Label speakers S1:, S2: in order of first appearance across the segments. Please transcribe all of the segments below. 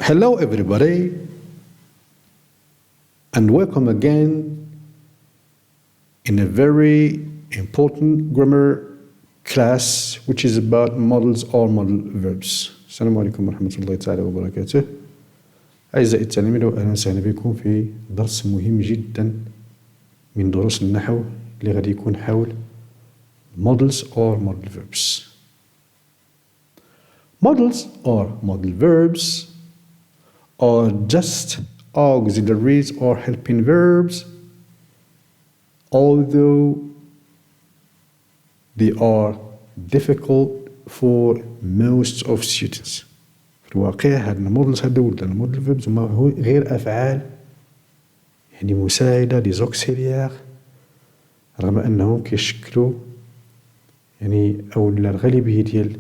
S1: Hello everybody and welcome again in a very important grammar class which is about modals or modal verbs. السلام عليكم ورحمة الله تعالى وبركاته. أعزائي التلاميذ أهلا وسهلا بكم في درس مهم جدا من دروس النحو اللي غادي يكون حول modals or modal verbs. Modals or modal verbs are just auxiliaries or helping verbs, although they are difficult for most of students. في الواقع هاد المودلز هادو ولا المودل فيربز هما غير أفعال يعني مساعدة دي زوكسيليير رغم أنهم كيشكلوا يعني أو الغالبية ديال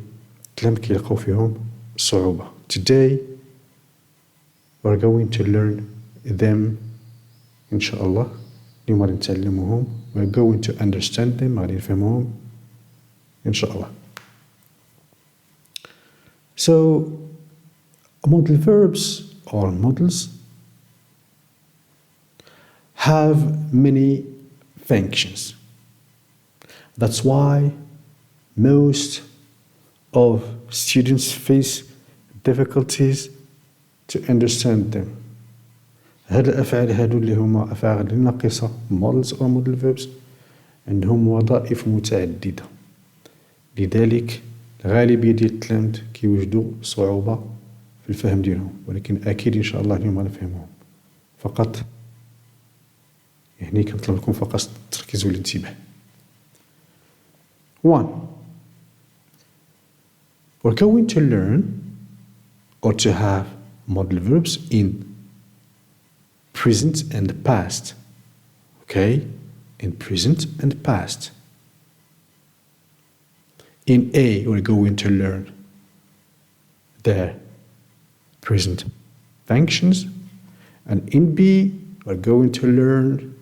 S1: الكلام كيلقاو فيهم صعوبة. Today we're going to learn them إن شاء الله. اليوم غادي نتعلموهم. We're going to understand them غادي نفهموهم إن شاء الله. So modal verbs or modals have many functions. That's why most of students face difficulties to understand them. هاد الأفعال هادو اللي هما أفعال ناقصة modals or modal verbs عندهم وظائف متعددة، لذلك الغالبية ديال التلاميذ كيوجدوا صعوبة في الفهم ديالهم، ولكن أكيد إن شاء الله اليوم غنفهموهم. فقط يعني كنطلب لكم فقط التركيز والانتباه. 1. We're going to learn or to have modal verbs in present and past. Okay? In present and past. In A, we're going to learn their present functions, and in B, we're going to learn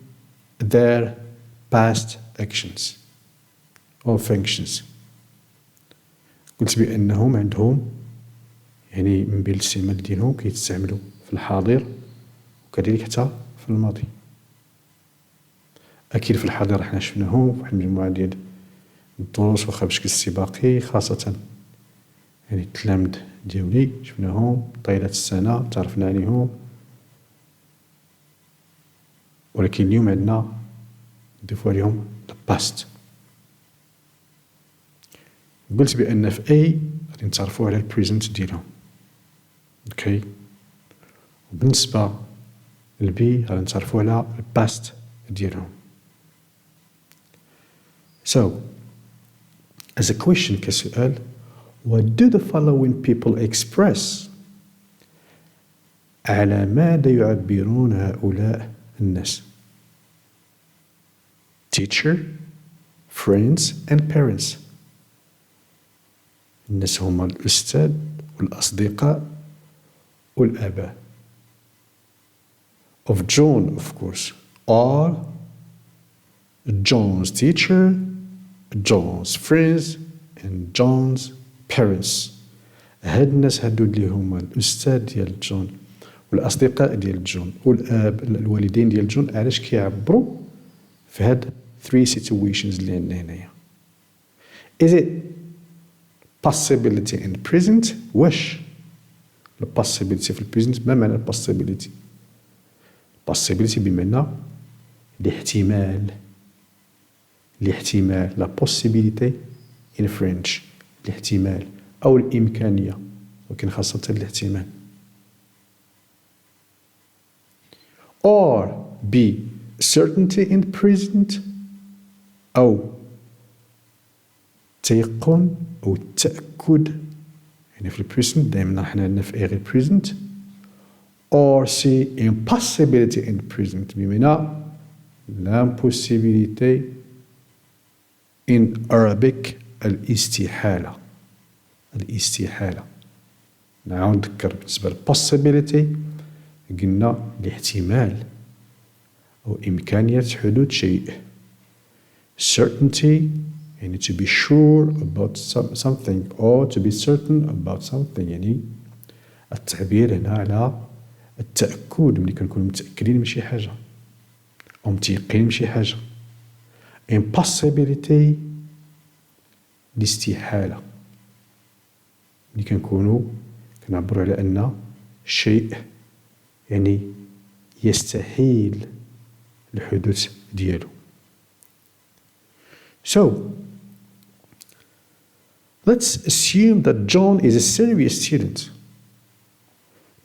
S1: their past actions or functions. قلت بأنهم عندهم يعني من بين الاستعمال ديالهم كيتستعملوا في الحاضر وكذلك حتى في الماضي. أكيد في الحاضر حنا شفناهم في واحد المجموعة ديال الدروس واخا بشكل استباقي، خاصة يعني التلاميذ ديالي شفناهم طيلة السنة تعرفنا عليهم، ولكن اليوم عندنا نضيفو عليهم الباست. قلت بأن في A غادي نتعرفو على البريزنت ديالهم. اوكي. وبالنسبة للبي غادي نتعرفو على الباست ديالهم. So, as a question كسؤال, what do the following people express? على ماذا يعبرون هؤلاء الناس؟ Teacher, friends and parents. الناس هما الأستاذ والأصدقاء والآباء. Of John, of course, are John's teacher, John's friends, and John's parents. هاد الناس هادو اللي هما الأستاذ ديال جون والأصدقاء ديال جون والآب الوالدين ديال جون علاش كيعبروا في هاد 3 situations اللي عندنا هنايا. Is it possibility in present؟ واش البوسيبيليتي في البريزنت؟ ما معنى البوسيبيليتي؟ possibility بمعنى الاحتمال. لا possibilité in French الاحتمال أو الإمكانية، ولكن خاصة الاحتمال. or B certainty in present أو تيقن أو التأكد يعني في البريزنت دائما حنا عندنا في غير present. or C impossibility in present بمعنى l'impossibilité in Arabic الاستحالة. نعاود نذكر بالنسبة ل possibility قلنا الاحتمال أو إمكانية حدوث شيء. certainty يعني to be sure about something or to be certain about something يعني التعبير هنا على التأكد، ملي كنكونو متأكدين من شي حاجة أو متيقنين من شي حاجة. impossibility الاستحالة، ملي كنكونو كنعبرو على أن شيء يعني يستحيل الحدوث ديالو. So let's assume that John is a serious student.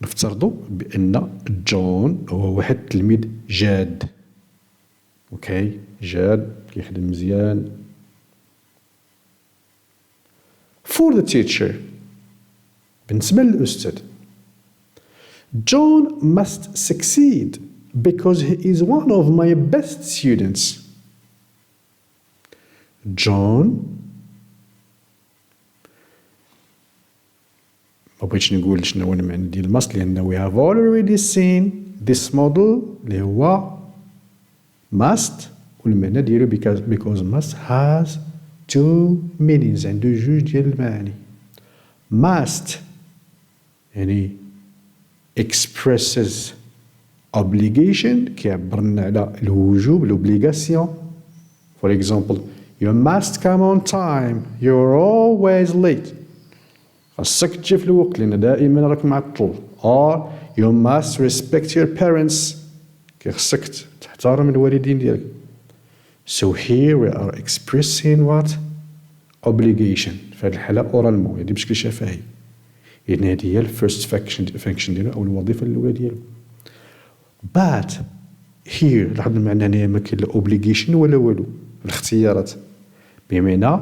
S1: نفترضوا بأن جون هو واحد تلميذ جاد. اوكي، جاد كيخدم مزيان. For the teacher، بالنسبة للأستاذ، John must succeed because he is one of my best students. John، ما بغيتش نقول شنو هو المعنى ديال must لأن we have already seen this model اللي هو must، والمعنى ديالو because must has two meanings، عنده جوج ديال المعاني. must يعني expresses obligation، كيعبر لنا على الوجوب، l'obligation. For example, you must come on time, you're always late. خاصك تجي في الوقت لأن دائما راك معطل. or you must respect your parents، خاصك تحترم الوالدين ديالك. So here we are expressing what? Obligation. في هذه الحالة orally، يعني بشكل شفهي. إذن هذه هي الفيرست function ديالو أو الوظيفة الأولى ديالو. But here لاحظ المعنى هنايا ما كاين لا obligation ولا والو، الاختيارات. بمعنى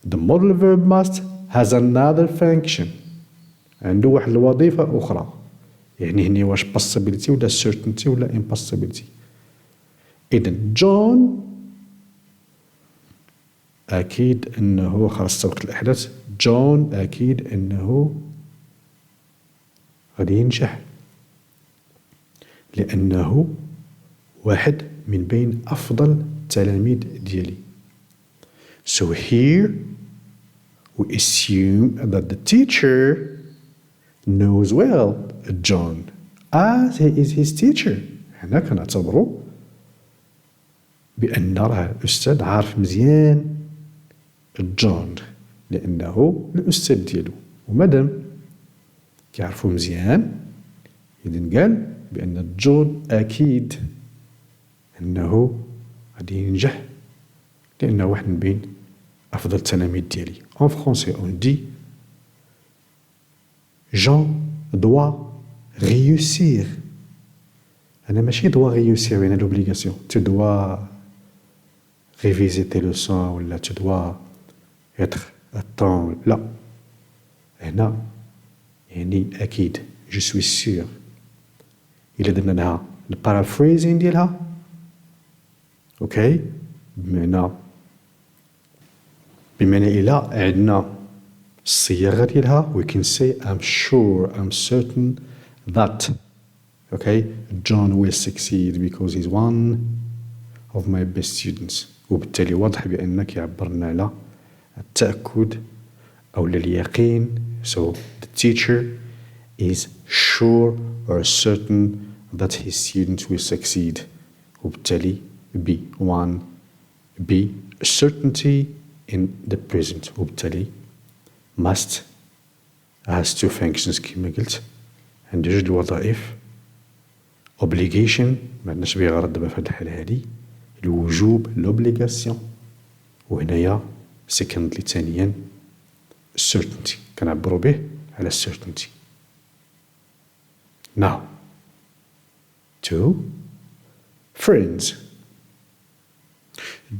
S1: the modal verb must has another function، عنده واحد الوظيفة أخرى. يعني هنا واش possibility ولا certainty ولا impossibility. إذن جون أكيد أنه خاص وقت الأحداث، جون أكيد أنه غادي ينجح لأنه واحد من بين أفضل التلاميذ ديالي. So here we assume that the teacher knows well John as he is his teacher. هنا كنعتبروا بأن راه الأستاذ عارف مزيان جون لأنه الأستاذ ديالو، ومادام كيعرفو مزيان إذن قال بأن جون أكيد أنه غادي ينجح لأنه واحد من بين أفضل التلاميذ ديالي. En français on dit Jean doit réussir. أنا ماشي doit réussir يعني l'obligation. Tu dois réviser tes leçons ولا tu dois être à temps. لا، هنا يعني أكيد je suis sûr. إلا درنا لها البارافريزين ديالها أوكي، بمعنى إلا عندنا الصياغة ديالها we can say I'm sure, I'm certain that okay John will succeed because he's one of my best students. وبالتالي واضح بأن كيعبرنا على التأكد أو اليقين. So the teacher is sure or certain that his students will succeed. وبالتالي be certainty in the present. وبالتالي must has two functions كما قلت، عنده جوج الوظائف. obligation ما عندناش بيه غرض دابا في هاد الحالة هادي، الوجوب l'obligation. وهنايا secondly ثانيا certainty، كنعبرو به على certainty. Now to friends.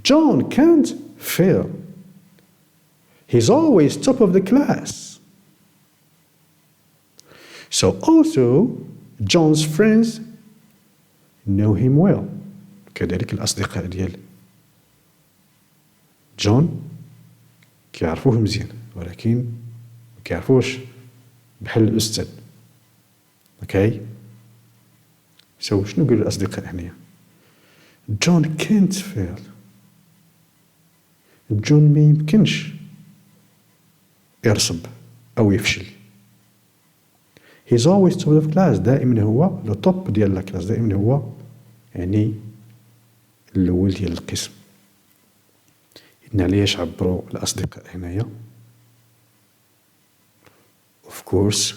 S1: John can't fail. He's always top of the class. So also John's friends know him well. كذلك الأصدقاء ديال جون كيعرفوه مزيان ولكن ما كيعرفوش بحال الأستاذ. اوكي، شنو نقول للأصدقاء هنايا؟ جون can't fail. جون ما يمكنش يرسب أو يفشل. he's always top of class. دائما هو لو توب ديال لا كلاس. دائما هو يعني الأول ديال القسم. إذن علاش عبروا الأصدقاء هنايا؟ of course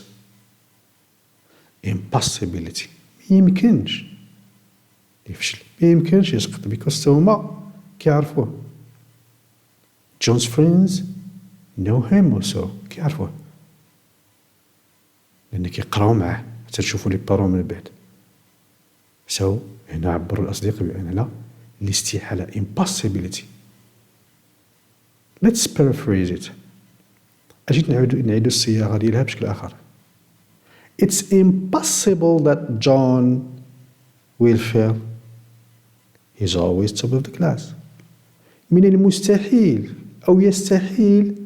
S1: impossibility. ميمكنش يفشل، ميمكنش يسقط، because هما كيعرفوه. John's friends know him also. كيعرفوه لأن كيقراو معاه حتى تشوفوا لي بارون من بعد. هنا عبروا الأصدقاء بأن الاستحالة impossibility. Let's paraphrase it. أجيت نعيدو الصياغة ديالها بشكل آخر. It's impossible that John will fail. He's always top of the class. من المستحيل أو يستحيل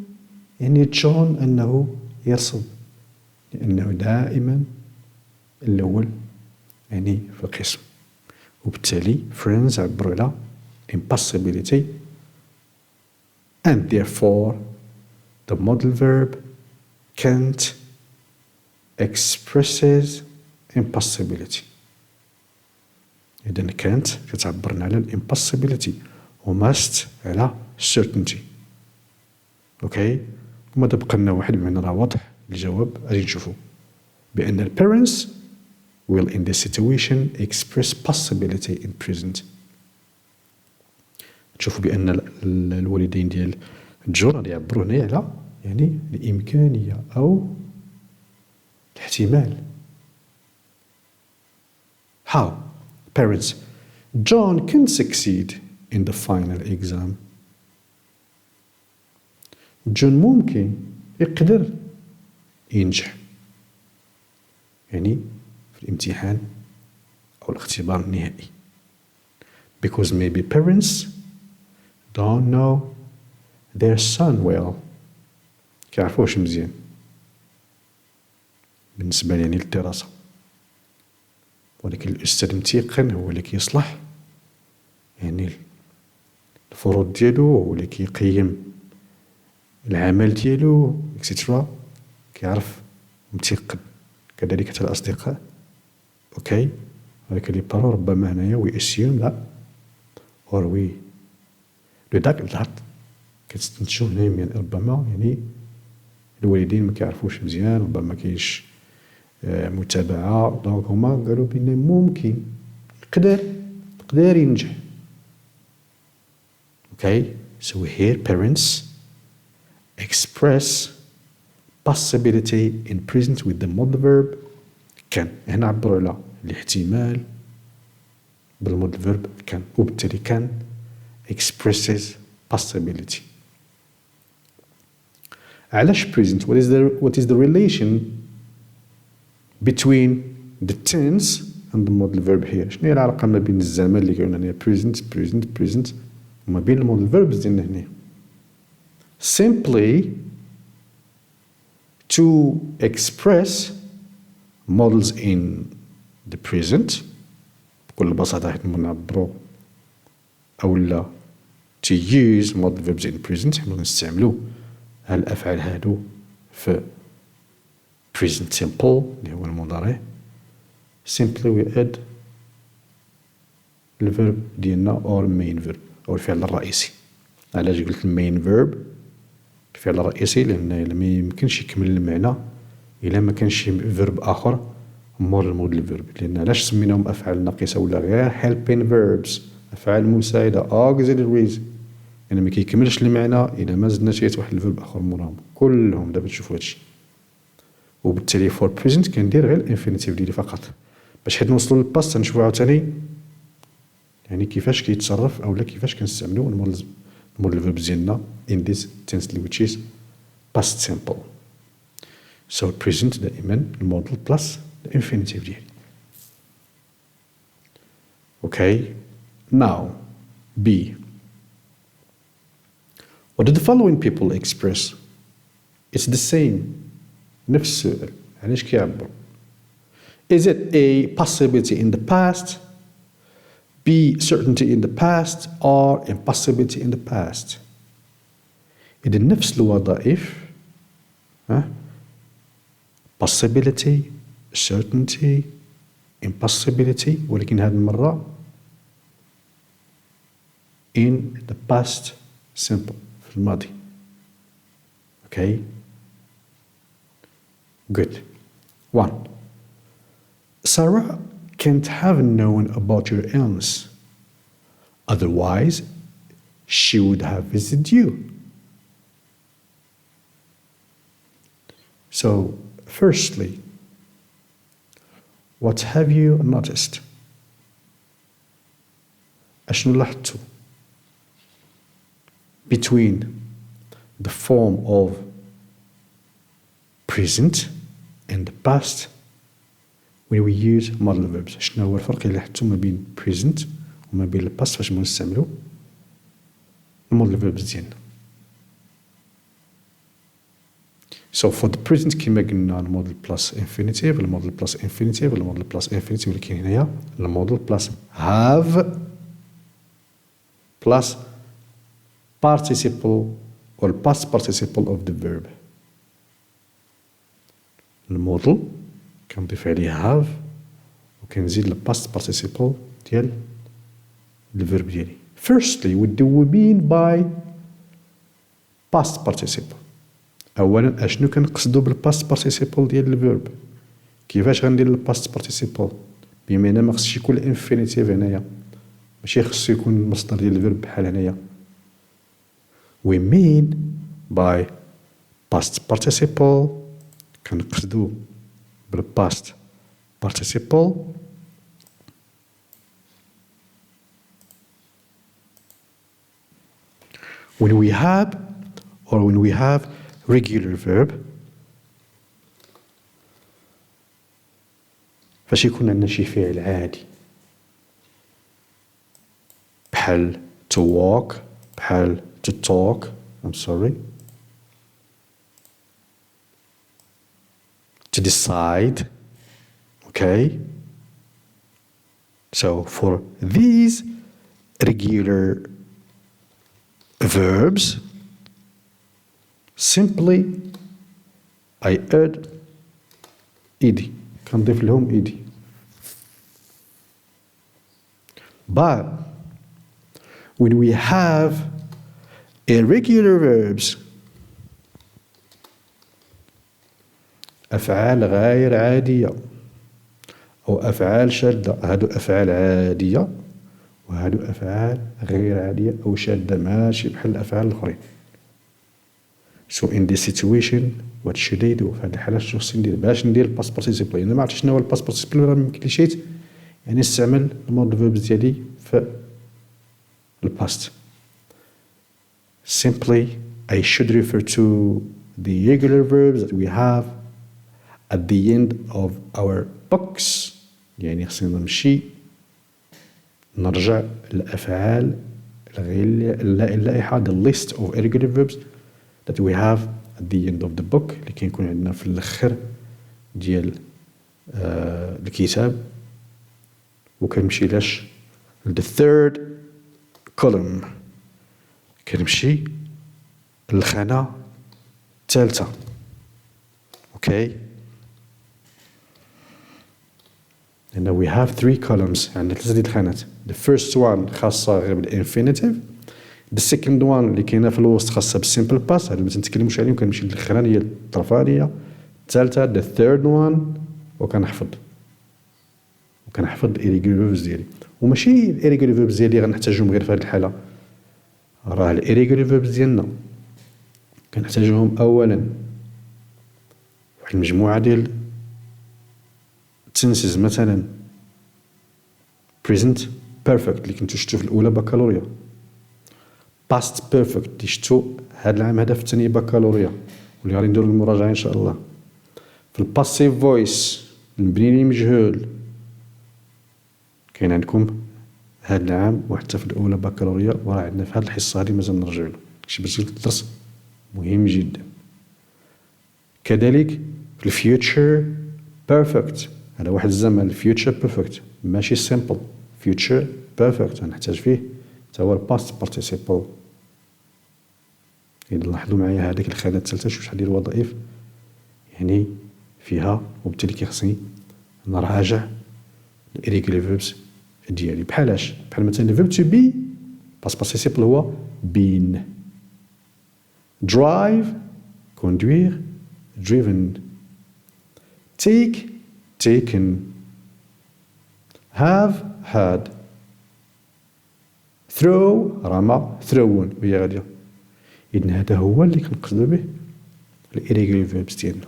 S1: يعني جون أنه يرسب، لأنه دائما الأول يعني في القسم. وبالتالي friends عبروا على impossibility and therefore the modal verb can't expresses impossibility. إذن can't كتعبرنا على impossibility و must على certainty. اوكي، وماذا بقى لنا واحد بما أن راه واضح الجواب. غادي نشوفو بأن ال parents will in this situation express possibility in present. تشوفوا بأن الوالدين ديال جون غادي يعبروا هنا على يعني الإمكانية أو الاحتمال. How? Parents, John can succeed in the final exam. جون ممكن يقدر ينجح يعني في الامتحان أو الاختبار النهائي. Because maybe parents don't know their son well. كيعرفوش مزيان بالنسبة يعني للدراسة، ولكن الأستاذ متيقن هو اللي كيصلح يعني الفروض ديالو، هو اللي كيقيم العمل ديالو اكسيترا، كيعرف متيقن. كذلك حتى الأصدقاء. أوكي، ولكن لي بارون ربما هنايا وي اسيوم لا اور وي لو داك الضغط كتستنتجو هنا يعني ربما يعني الوالدين ما كيعرفوش مزيان، ربما كاينش متابعة، دونك هما قالوا بأن ممكن يقدر ينجح. Okay, so here parents express possibility in present with the modal verb can. هنا عبروا على الاحتمال بالمودal verb can، وبالتالي can expresses possibility. علاش present? What is the relation between the tense and the modal verb here؟ شنو هي العلاقة ما بين الزمن اللي قلنا هنا present وما بين المودal verbs ديالنا هنا؟ Simply to express modals in the present بكل بساطة حيت نعبرو أو لا to use modal verbs in present حنا نستعملو هالأفعال هادو في present simple اللي هو المضارع. simply we add الفيرب ديالنا or main verb أو الفعل الرئيسي. علاش قلت المين verb الفعل الرئيسي؟ لأن ما يمكنش يكمل المعنى إلا ما كانش فيرب آخر مور المودل فيرب. لأن علاش سميناهم أفعال ناقصة ولا غير helping verbs أفعال مساعدة auxiliaries؟ يعني ما كيكملش المعنى إلا ما زدنا شي واحد الفيرب آخر موراهم. كلهم دابا تشوفوا هادشي. وبالتالي for present كندير غير الانفينيتيف ديالي فقط باش حيت نوصلوا للباست نشوفوا عاوتاني يعني كيفاش كيتصرف أو لا كيفاش كنستعملوا المودل فيرب ديالنا in this tense which is past simple. so present دائما المودل بلس الانفينيتيف ديالي. okay, now B. What do the following people express? It's the same. نفس السؤال. علاش كيعبر؟ Is it A. possibility in the past, B. certainty in the past, or impossibility in the past? إذا نفس الوظائف possibility certainty, impossibility، ولكن هذه المرة in the past simple في الماضي. Okay. Good. 1. Sarah can't have known about your illness. Otherwise, she would have visited you. So, firstly, what have you noticed? أشنو لاحظتوا between the form of present and the past when we use modal verbs. شنو هو الفرق اللي لاحظتوا ما بين present وما بين الباست فاش نستعملوا المودال verbs ديالنا. So for the present كما قلنا المودال بلس infinitive، المودال بلس infinitive، المودال بلس infinitive، ولكن هنايا المودال بلس have plus participle or past participle of the verb. المودال كنضيف عليه have وكنزيد الباست participle ديال الفيرب ديالي. Firstly, what do we mean by past participle؟ أولا أشنو كنقصدو بالpast participle ديال الفيرب؟ كيفاش غندير الباست participle؟ بما أن ما خصش يكون الانفينيتيف هنايا، ماشي خصو يكون المصدر ديال الفيرب بحال هنايا. We mean by past participle كنقصدو بالpast participle when we have regular verb فاش يكون عندنا شي فعل عادي بحال to walk، بحال to talk، to decide. Okay? So for these regular verbs, simply I add ed. كنضيف لهم ed. But when we have irregular verbs أفعال غير عادية أو أفعال شاذة، هادو أفعال عادية وهادو أفعال غير عادية أو شاذة ماشي بحال الأفعال الآخرين. So in this situation what should I do؟ في هاد الحالة شنو خصني ندير باش ندير الباست بارتيسيبل؟ إلا ما عرفتش شنو هو الباست بارتيسيبل راه ميمكنليش يعني نستعمل المودال فيربز ديالي في الباست. Simply I should refer to the regular verbs that we have at the end of our books. يعني خصني نمشي نرجع للأفعال اللائحة the list of irregular verbs that we have at the end of the book اللي كيكون عندنا في الأخر ديال الكتاب، وكنمشي لاش the third column كنمشي للخانة الثالثة. Okay. And now we have 3 columns عندنا 3 ديال الخانات. The first one خاصة غير بالinfinitive. The second one اللي كاينة في الوسط خاصة بالsimple past، هادو ما تنتكلموش عليهم، كنمشي للأخرانية ديال الطرفانية. الثالثة the third one وكنحفظ irregular verbs ديالي. وماشي irregular verbs ديالي غنحتاجهم غير في هاد الحالة، راه irregular verbs ديالنا كنحتاجهم أولا واحد المجموعة ديال tenses، مثلا present perfect اللي كنتو شفتو في الأولى بكالوريا، past perfect اللي شفتو هاد العام هذا في الثانية بكالوريا واللي غادي نديرو المراجعة إن شاء الله. في الباسيف فويس المبني للمجهول كاين عندكم هاد العام وحتى في الأولى بكالوريا، وراه عندنا في هاد الحصة هادي مازال نرجع له، داكشي باش الدرس مهم جدا. كذلك في الفيوتشر بيرفكت، هذا واحد الزمن الفيوتشر بيرفكت ماشي سيمبل، فيوتشر بيرفكت غنحتاج فيه حتى هو الباست بارتيسيبل. إذا لاحظوا معايا هذيك الخانة الثالثة شوف شحال ديال الوظائف يعني فيها، وبالتالي كيخصني نراجع الirregular verbs ديالي بحالاش بحال مثلا verb to be باس participle هو been drive conduire driven take taken have had throw رمى thrown وهي غادية. إذن هذا هو اللي كنقصدو به الirregular verbs ديالنا.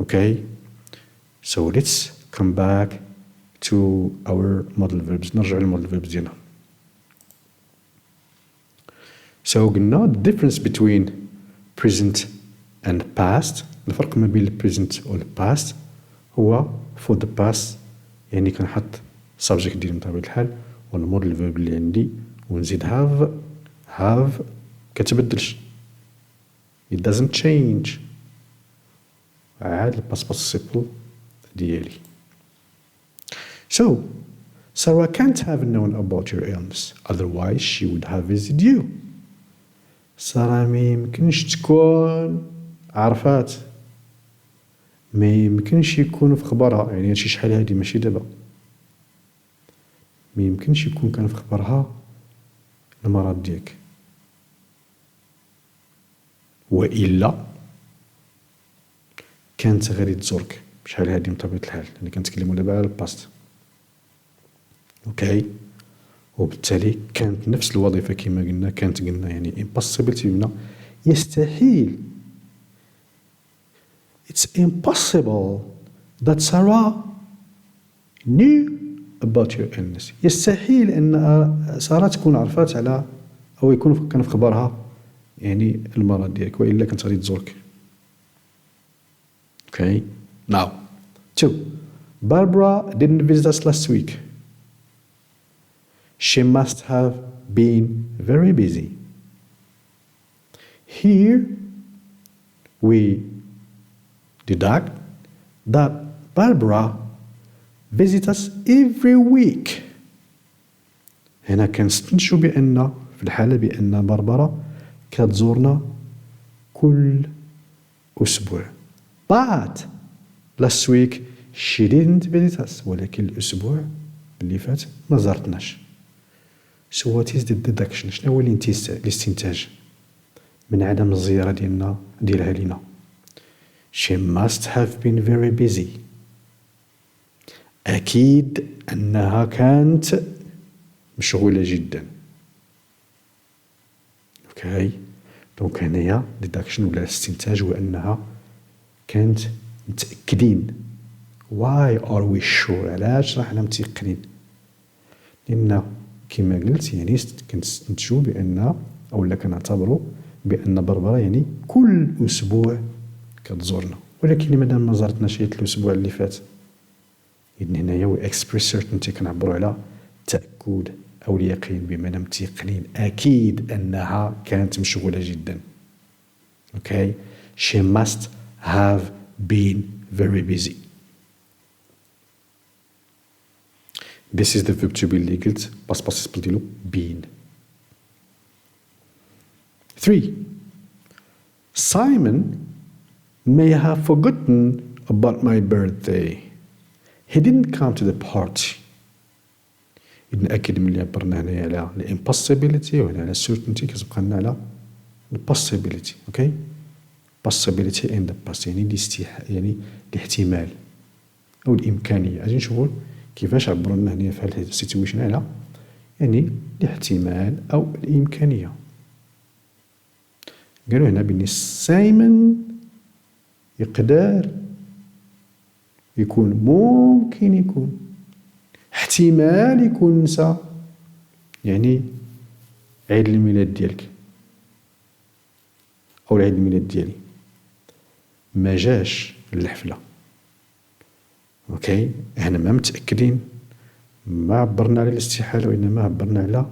S1: Okay, so let's come back to our modal verbs. نرجع للمودال verbs ديالنا. So قلنا the difference between present and past. الفرق ما بين present و past هو for the past يعني كنحط subject ديالي بطبيعة الحال والمودال verb اللي عندي ونزيد have كتبدلش. It doesn't change. عاد الباس participle ديالي. So Sarah can't have known about your illness otherwise she would have visited you. سارة ما يمكنش تكون عرفات ما يمكنش يكون في خبرها يعني هادشي شحال هادي ماشي دابا ما يمكنش يكون كان في خبرها المرض ديالك وإلا كانت غادي تزورك بشحال هادي بطبيعة الحال يعني كنتكلموا دابا على الباست. اوكي وبالتالي كانت نفس الوظيفة كما قلنا كانت قلنا يعني impossibility قلنا يستحيل it's impossible that Sarah knew about your illness. يستحيل أن سارة تكون عرفات على أو يكون كان في خبرها يعني المرض ديالك وإلا كانت غادي تزورك. Okay, now 2 Barbara didn't visit us last week. She must have been very busy. Here we deduct that Barbara visits us every week. هنا كنستنتجو بأن في الحالة بأن باربرا كتزورنا كل أسبوع. But last week she didn't visit us. ولكن الأسبوع اللي فات ما زارتناش. So what is the deduction؟ شنو هو الاستنتاج من عدم الزيارة ديالها لينا؟ She must have been very busy. أكيد أنها كانت مشغولة جدا. اوكي دونك هنايا deduction ولا استنتاج هو أنها كانت متأكدين. Why are we sure؟ علاش راحنا متيقنين؟ لأن كما قلت يعني كنستنتجو بأن أولا كنعتبروا بأن بربرة يعني كل أسبوع كتزورنا ولكن مادام ما زارتناش الأسبوع اللي فات إذن هنايا we express certainty كنعبروا على تأكد أو اليقين بمعنى متيقنين أكيد أنها كانت مشغولة جدا. Okay, she must have been very busy. This is the verb to be اللي قلت past participle ديالو been. 3 Simon may have forgotten about my birthday. He didn't come to the party. إذن أكيد ملي عبرنا هنايا على impossibility وهنا على certainty كتبقى لنا على possibility. okay possibility in the past يعني يعني الاحتمال أو الإمكانية. غادي نشوفوا كيفاش عبروا لنا هنا في هذه السيتويشن على يعني الاحتمال أو الإمكانية. قالوا هنا بأن سايمون يقدر يكون ممكن يكون احتمال يكون نسى يعني عيد الميلاد ديالك أو عيد الميلاد ديالي ما جاش الحفلة. اوكي احنا ما متأكدين ما عبرنا على الاستحالة وإنما عبرنا على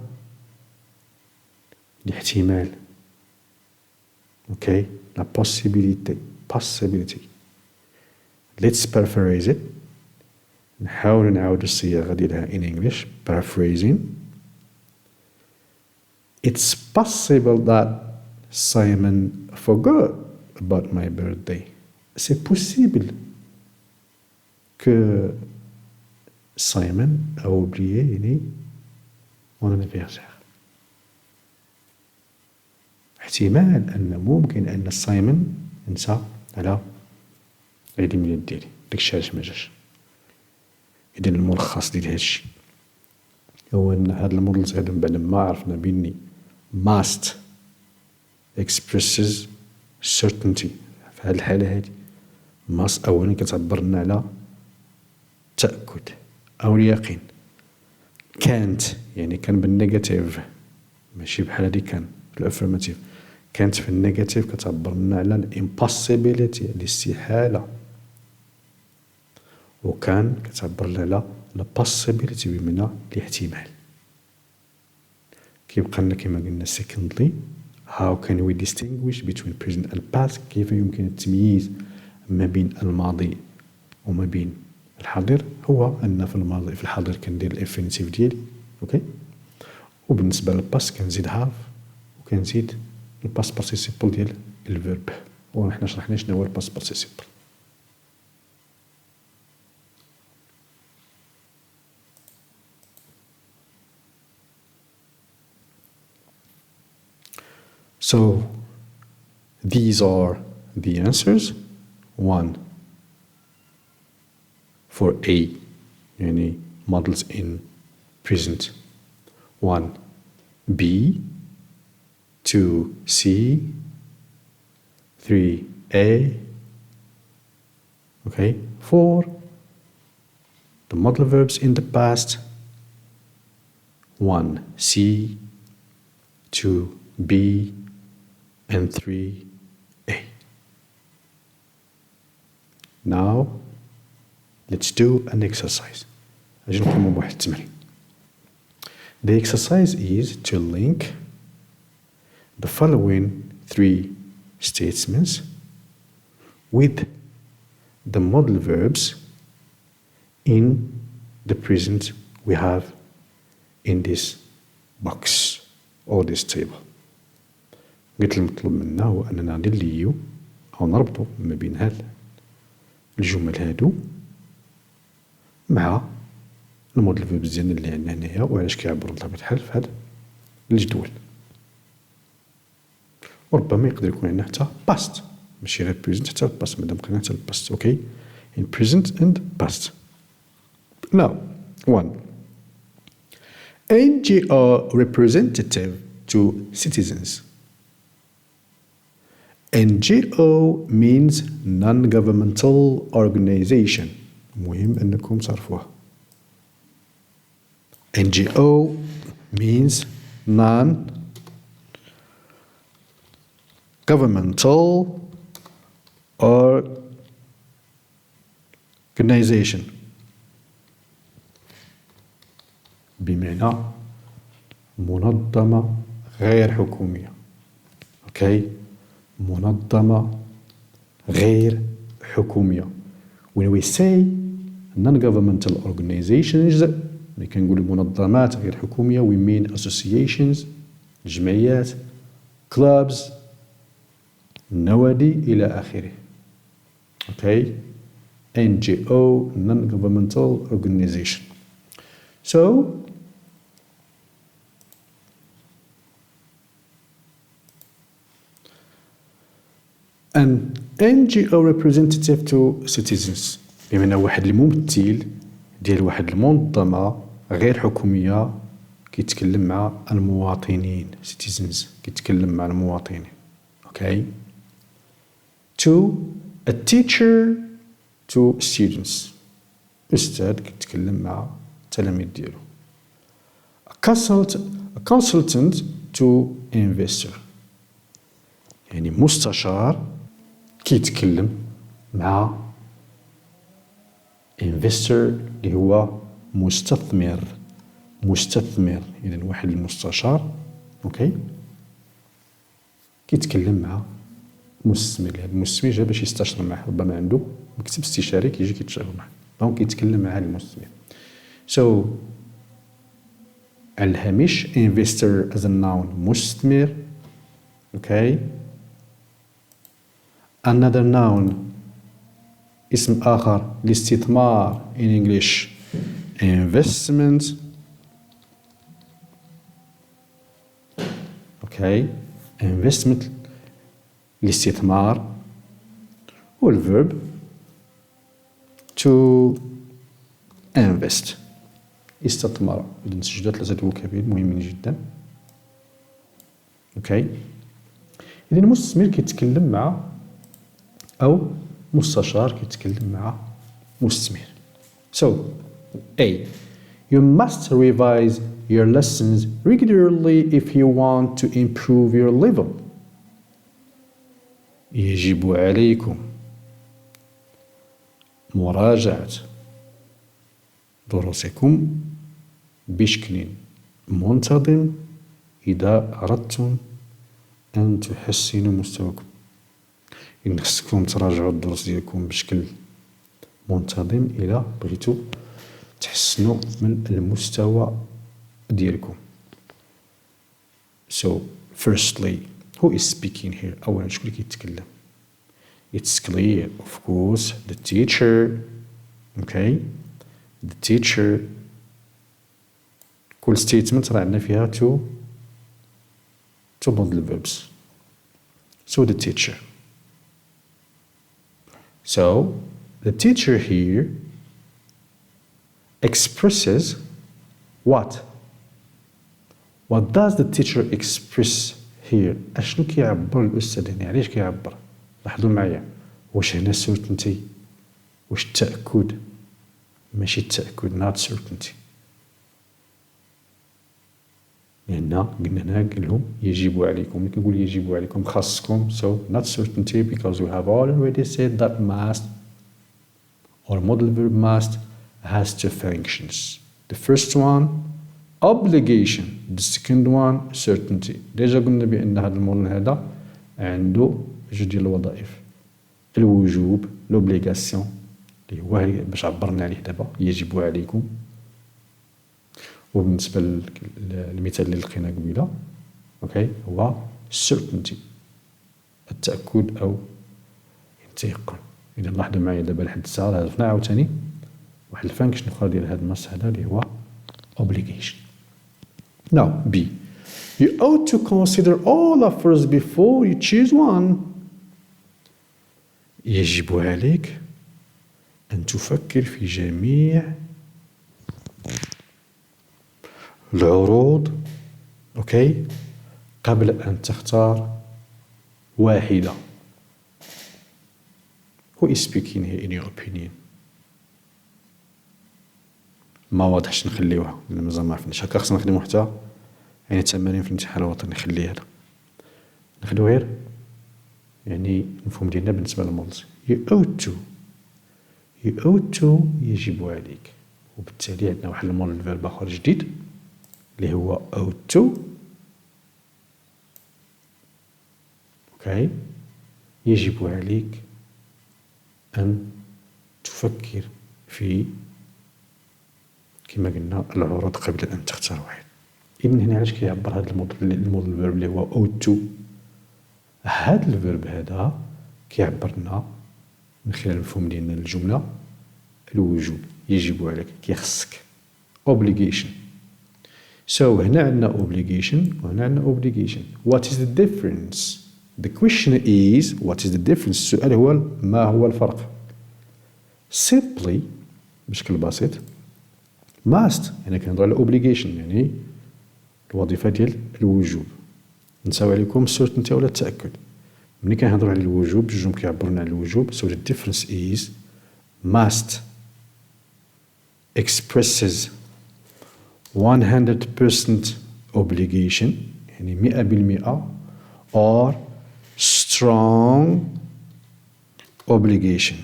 S1: الاحتمال. اوكي la possibility. Let's paraphrase it. نحاول نعاود الصياغة ديالها in English. Paraphrasing. It's possible that Simon forgot about my birthday. C'est possible que Simon a oublié يعني mon anniversaire. احتمال أن ممكن أن سايمون نسى على عيد الميلاد ديالي، داكشي علاش مجاش. إذا الملخص ديال هادشي هو أن هاد المودلز هادو من بعد ما عرفنا بأني must expresses certainty في هاد الحالة هادي. must أولا كتعبر لنا على التأكد أو اليقين. can't يعني كان بالنيجاتيف ماشي بحال هادي كان في الأفرماتيف. كانت في النيجاتيف كتعبر لنا على الامبوسيبيليتي الاستحالة. وكان كتعبر لنا على البوسيبيليتي بمعنى الاحتمال. كيبقى لنا كما قلنا secondly how can we distinguish between present and past. كيف يمكن التمييز ما بين الماضي وما بين الحاضر. هو أن في الماضي في الحاضر كندير الانفينيتيف ديالي اوكي، وبالنسبة للباست كنزيد هاف وكنزيد الباست بارتيسيبل ديال الفيرب. وحنا شرحنا شنو هو الباست بارتيسيبل. So these are the answers. 1 for A يعني models in present. 1 B, 2 C, 3 A. Okay, 4 the modal verbs in the past. 1 C, 2 B, and 3 A. Now let's do an exercise. أجي نقوموا بواحد التمرين. The exercise is to link the following 3 statements with the modal verbs in the present we have in this box or this table. قلت المطلوب منا هو أننا نديرو أو نربطو ما بين هاد الجمل هادو مع الموديل فيربز ديالنا اللي عندنا هنايا وعلاش كيعبروا بطبيعة الحال في هاد الجدول. وربما يقدر يكون عندنا حتى past ماشي غير present حتى past مادام بقينا حتى past. اوكي in present and past. Now 1 NGO representative to citizens. NGO means non-governmental organization. مهم أنكم تعرفوها. NGO means non-governmental organization. بمعنى منظمة غير حكومية. اوكي منظمة غير حكومية. When we say non-governmental organizations ملي كنقولوا منظمات غير حكومية we mean associations جمعيات clubs نوادي إلى آخره. Okay NGO non-governmental organization. So an NGO representative to citizens بمعنى واحد الممثل ديال واحد المنظمة غير حكومية كيتكلم مع المواطنين citizens كيتكلم مع المواطنين. Okay. 2 a teacher to students أستاذ كيتكلم مع التلاميذ ديالو. a consultant to investor يعني مستشار كيتكلم مع investor اللي هو مستثمر. إذن واحد المستشار اوكي كيتكلم مع مستثمر. هذا المستثمر جا باش يستشر معه ربما عنده مكتب استشاري كيجي كيتشاور معه دونك كيتكلم مع هذا المستثمر. So على الهامش investor as a noun مستثمر. Okay. Another noun اسم آخر الاستثمار in English investment. okay investment الاستثمار. والverb to invest استثمر. إذا نسجلوا ثلاثة وكابين مهمين جدا. اوكي إذا المستثمر كيتكلم مع أو مستشار كيتكلم مع مستثمر. So A. You must revise your lessons regularly if you want to improve your level. يجب عليكم مراجعة دروسكم بشكل منتظم إذا أردتم أن تحسنوا مستواكم. إن خصكم تراجعوا الدروس ديالكم بشكل منتظم إذا بغيتوا تحسنوا من المستوى ديالكم. So firstly, who is speaking here? أولا شكون اللي كيتكلم؟ It's clear, of course, the teacher. Okay, the teacher. كل statement راه عندنا فيها to modal verbs. So the teacher. So the teacher here expresses what? What does the teacher express here? أشنو كيعبر الأستاذ هنا؟ علاش كيعبر؟ لاحظوا معايا. واش هنا certainty؟ واش التأكد؟ ماشي التأكد not certainty. لأن قلنا هنا قال لهم يجب عليكم. ملي كنقول يجب عليكم خاصكم so not certainty because we have already said that must or modal verb must has two functions. The first one obligation, the second one certainty. ديجا قلنا بأن هذا الموديل هذا عنده جوج ديال الوظائف. الوجوب لوبليغاسيون اللي هو باش عبرنا عليه دابا يجب عليكم. وبالنسبة للمثال اللي لقينا قبيله اوكي هو certainty التأكد أو التيقن. إذا لاحظوا معايا دابا لحد الساعة عرفنا عاوتاني واحد الفانكشن أخرى ديال هاد النص هذا اللي هو obligation. Now B. You ought to consider all offers before you choose one. يجب عليك أن تفكر في جميع العروض اوكي قبل أن تختار واحدة. Who is speaking here in your opinion؟ ما واضحش نخليوها لأن مازال ما عرفناش. هكا خصنا نخدمو حتى يعني تمارين في الامتحان الوطني. نخلي هذا نخلو غير يعني المفهوم ديالنا بالنسبة للمودلز. You ought to يجب عليك. وبالتالي عندنا واحد الموديل فيرب آخر جديد اللي هو ought to. اوكي يجب عليك أن تفكر في كما قلنا العروض قبل أن تختار واحد. إذن هنا علاش كيعبر هذا الموديل فيرب اللي هو ought to؟ هذا الفيرب هذا كيعبر لنا من خلال المفهوم ديالنا للجملة الوجوب. يجب عليك كيخصك obligation. So هنا عندنا obligation وهنا عندنا obligation. What is the difference? The question is what is the difference؟ السؤال هو ما هو الفرق؟ Simply بشكل بسيط must هنا كنهضروا على obligation يعني الوظيفة ديال الوجوب. نساو عليكم certainty ولا التأكد. ملي كنهضروا على الوجوب جوج كيعبرونا على الوجوب. So the difference is must expresses 100% obligation يعني 100% or strong obligation.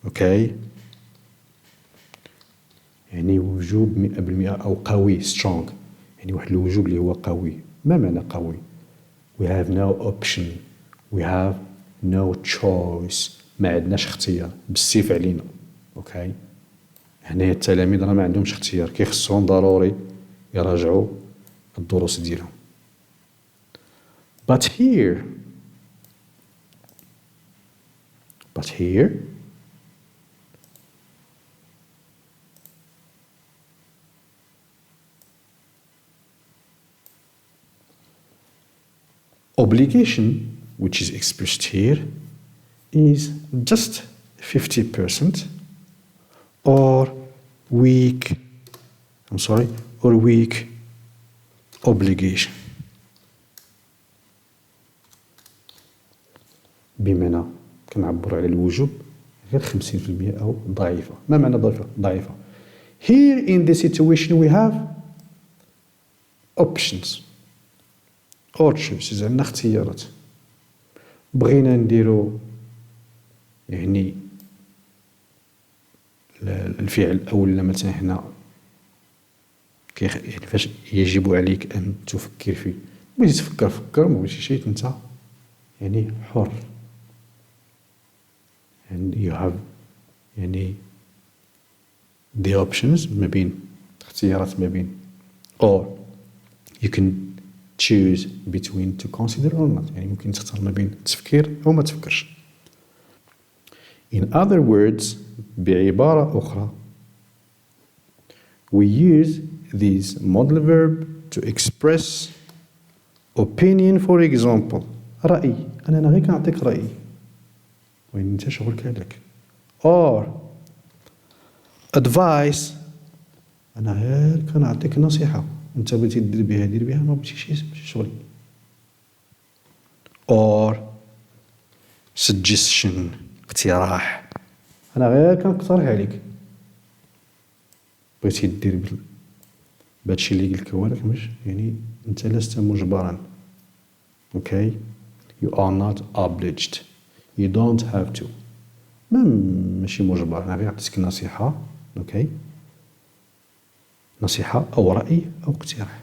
S1: okay يعني وجوب 100% أو قوي strong يعني واحد الوجوب اللي هو قوي. ما معنى قوي؟ we have no option we have no choice ما عندناش اختيار بالسيف علينا. اوكي هنايا التلاميذ راه ما عندهمش اختيار كيخصهم ضروري يراجعوا الدروس ديالهم. but here obligation, which is expressed here, is just 50% or weak obligation. بمعنى كنعبر على الوجوب غير 50% أو ضعيفة. ما معنى ضعيفة؟ Here in this situation we have options or choices. عندنا اختيارات. بغينا نديرو يعني الفعل أولا مثلا هنا يعني فاش يجب عليك أن تفكر فيه. بغيتي تفكر فكر، ما بغيتيش انت يعني حر. and you have يعني the options ما بين اختيارات ما بين or you can choose between to consider or not. يعني ممكن تختار ما بين التفكير أو ما تفكرش. In other words, بعبارة أخرى, we use this modal verb to express opinion. For example, رأي. أنا غير كنعطيك رأيي وين انت شغل كذلك. or advice. أنا غير كنعطيك نصيحة، أنت بغيتي دير بها دير بها، ما بغيتيش ماشي شغلي. or suggestion. اقتراح. أنا غير كنقترح عليك، بغيتي دير بهادشي اللي قلت لك مش يعني أنت لست مجبرا. Okay, you are not obliged. You don't have to. ماشي مجبر، أنا غير عطيتك نصيحة. Okay, نصيحة أو رأي أو اقتراح،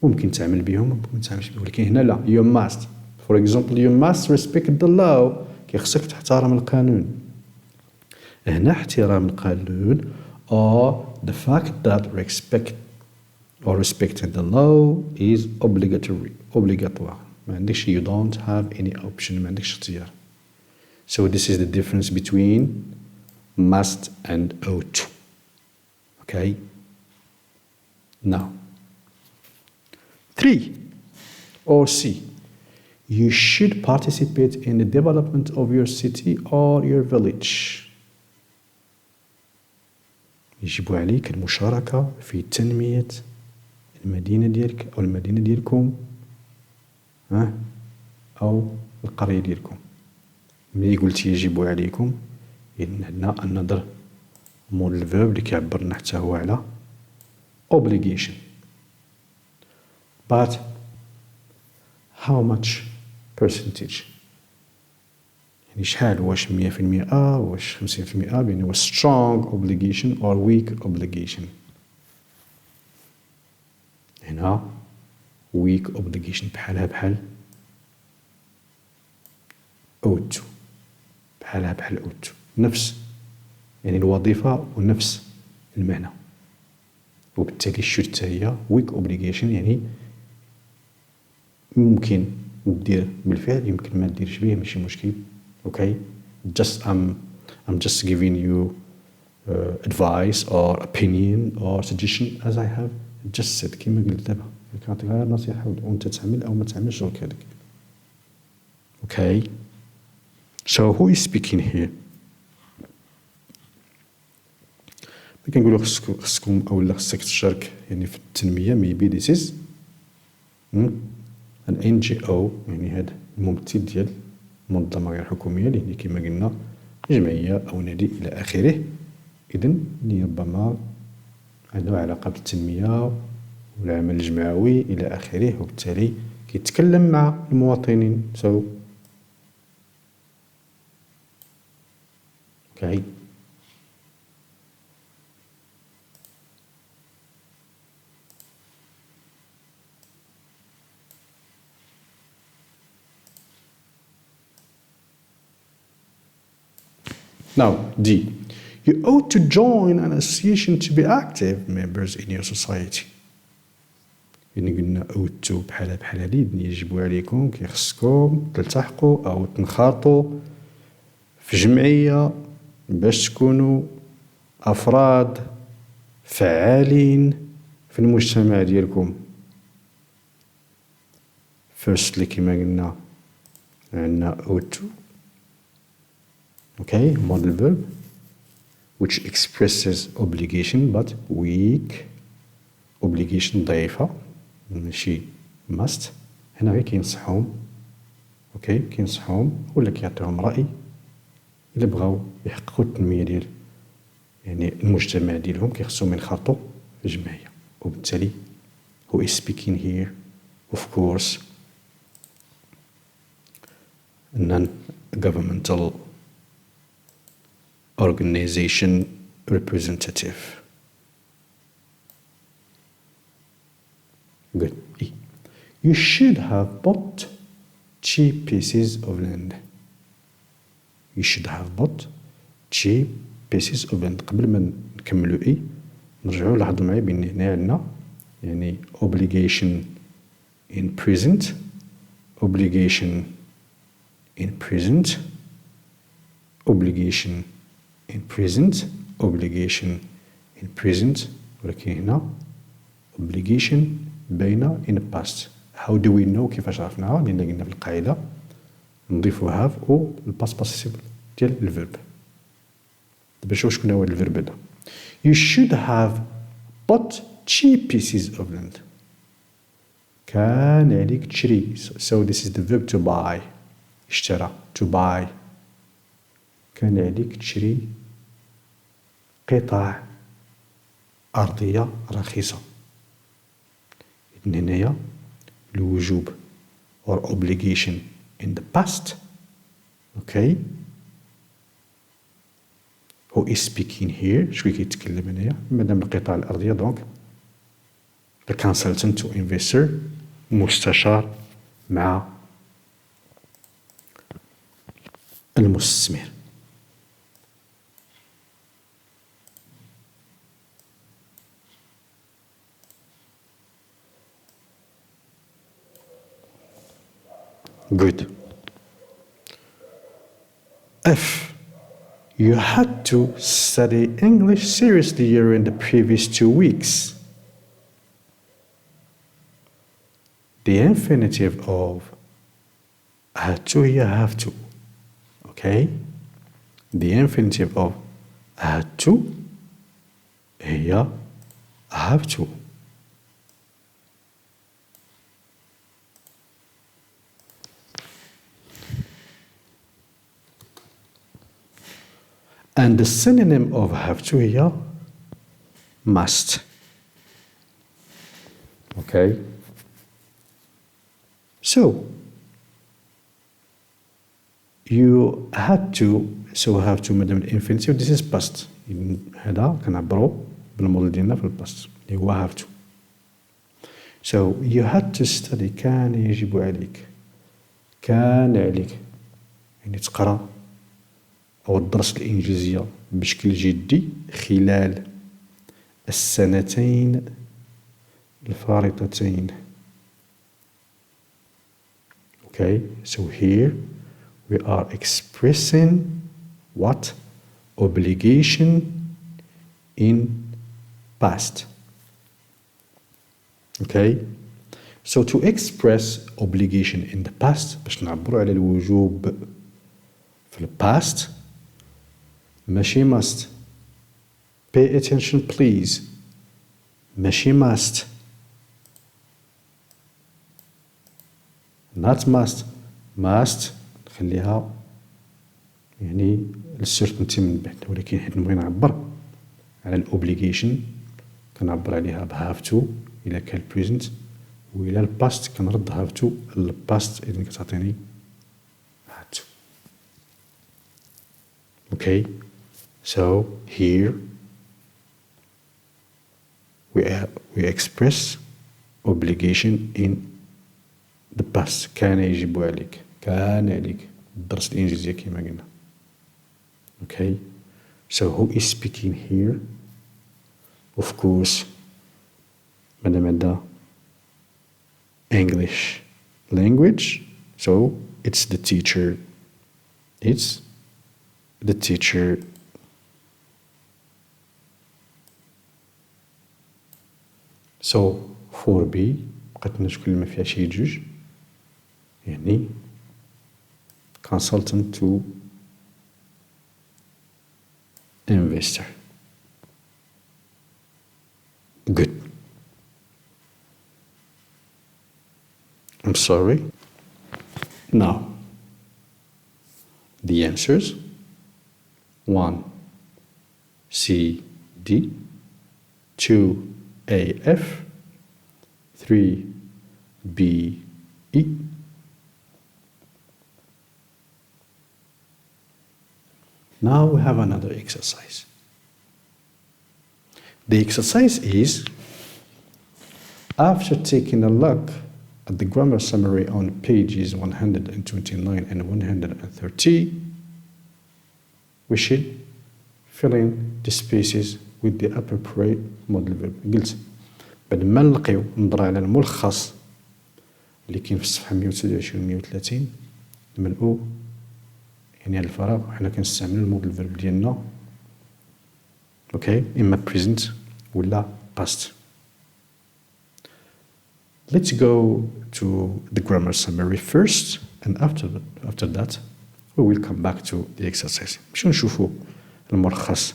S1: ممكن تعمل بهم ممكن ما تعملش بهم، ولكن هنا لا. You must. For example, you must respect the law. كيخصك تحترم القانون. هنا احترام القانون or the fact that respecting the law is obligatoire. ما عندكش you don't have any option، ما عندكش اختيار. So this is the difference between must and ought. Okay? Now, 3 or C. You should participate in the development of your city or your village. يجب عليك المشاركة في تنمية المدينة ديالك أو المدينة ديالكم أو القرية ديالكم. ملي قلت يجب عليكم إن عندنا another modal verb اللي كيعبر لنا حتى هو على obligation. But how much percentage؟ يعني شحال، واش 100% واش 50%، يعني واش strong obligation or weak obligation. هنا weak obligation بحالها بحال ought، بحالها بحال ought، نفس يعني الوظيفة ونفس المعنى، وبالتالي الشرط هي weak obligation يعني ممكن دير بالفعل يمكن ما ديرش به، ماشي مشكل. Okay, I'm just giving you advice or opinion or suggestion as I have just said. كما قلت دابا كنعطيك غير نصيحة وانت تعمل او ما تعملش شغل كذلك. Okay, so who is speaking here؟ ملي كنقولوا خصكم اولا خصك تشارك يعني في التنمية، maybe this is an NGO، يعني هذا الممثل ديال منظمة غير حكومية اللي هي كما قلنا جمعية أو نادي إلى آخره. إذن اللي ربما عنده علاقة بالتنمية والعمل الجمعوي إلى آخره، وبالتالي كيتكلم مع المواطنين. Okay. Now, D. You ought to join an association to be active members in your society. يعني قلنا ought to بحال هادي، يجب عليكم كيخصكم تلتحقوا أو تنخرطوا في جمعية باش تكونوا أفراد فعالين في المجتمع ديالكم، firstly كما قلنا عندنا ought to. Okay, modal verb which expresses obligation but weak. obligation ضعيفة ماشي must. هنا غير كينصحهم. اوكي كينصحهم ولا كيعطيهم رأي إلا بغاو يحققوا التنمية ديال يعني المجتمع ديالهم كيخصهم ينخرطوا في الجمعية. وبالتالي who is speaking here of course non-governmental organization representative. Good. You should have bought cheap pieces of land. You should have bought cheap pieces of land. قبل ما نكملوا نرجعوا لاحظوا معايا بان هنا عندنا يعني obligation in present, obligation in present, obligation in present, obligation in present. ولكن هنا obligation باينة in past. how do we know كيفاش عرفناها؟ لأن قلنا في القاعدة نضيفوا have و الباست participle ديال الفيرب. دابا شوف شكون هو الفيرب هذا. You should have bought cheap pieces of land. كان عليك تشري. So this is the verb to buy. اشترى to buy. كان عليك تشري قطع أرضية رخيصة. إذن هنايا الوجوب or obligation in the past. Okay. who is speaking here شكون كيتكلم هنايا؟ مادام القطع الأرضية دونك the consultant to investor مستشار مع المستثمر. Good. F. You had to study English seriously during the previous 2 weeks. The infinitive of had to هي have to. Okay? The infinitive of had to هي have to. And the synonym of have to هي must. Okay? So, you had to, so have to مادام الانفينيتيف this is past. هذا كنعبرو بالموديل ديالنا في الباست اللي هو have to. So, you had to study كان يجب عليك. كان عليك يعني تقرأ أو الدرس الإنجليزية بشكل جدي خلال السنتين الفارطتين. Okay, so here we are expressing what? Obligation in past. Okay, so to express obligation in the past باش نعبروا على الوجوب في ال past ماشي must. Pay attention please. ماشي must. not must. must نخليها يعني للسيرتنتي من بعد. ولكن حيت نبغي نعبر على الأوبليغيشن كنعبر عليها ب have to إلا كان present. وإلا الباست كنرد have to الباست إذن كتعطيني had to. Okay, so here we express obligation in the past. كان يجب عليك. كان عليك الدرس الإنجليزية كما قلنا. Okay, so who is speaking here? Of course مادام عندنا English language, so it's the teacher. It's the teacher. So 4B بقات لنا شكون اللي ما فيها شي جوج. يعني consultant to investor. Good. I'm sorry. Now, the answers: 1 C D, 2 A F, 3 B E, Now we have another exercise. The exercise is, after taking a look at the grammar summary on pages 129 and 130, we should fill in the spaces with the appropriate modal verb. قلت بعد ما نلقيو نضرا على الملخص اللي كاين في الصفحة 129 130 نملؤو يعني هذا الفراغ وحنا كنستعملو المودال فيرب ديالنا اوكي اما present ولا past. Let's go to the grammar summary first, and after that we will come back to the exercise. نمشيو نشوفو الملخص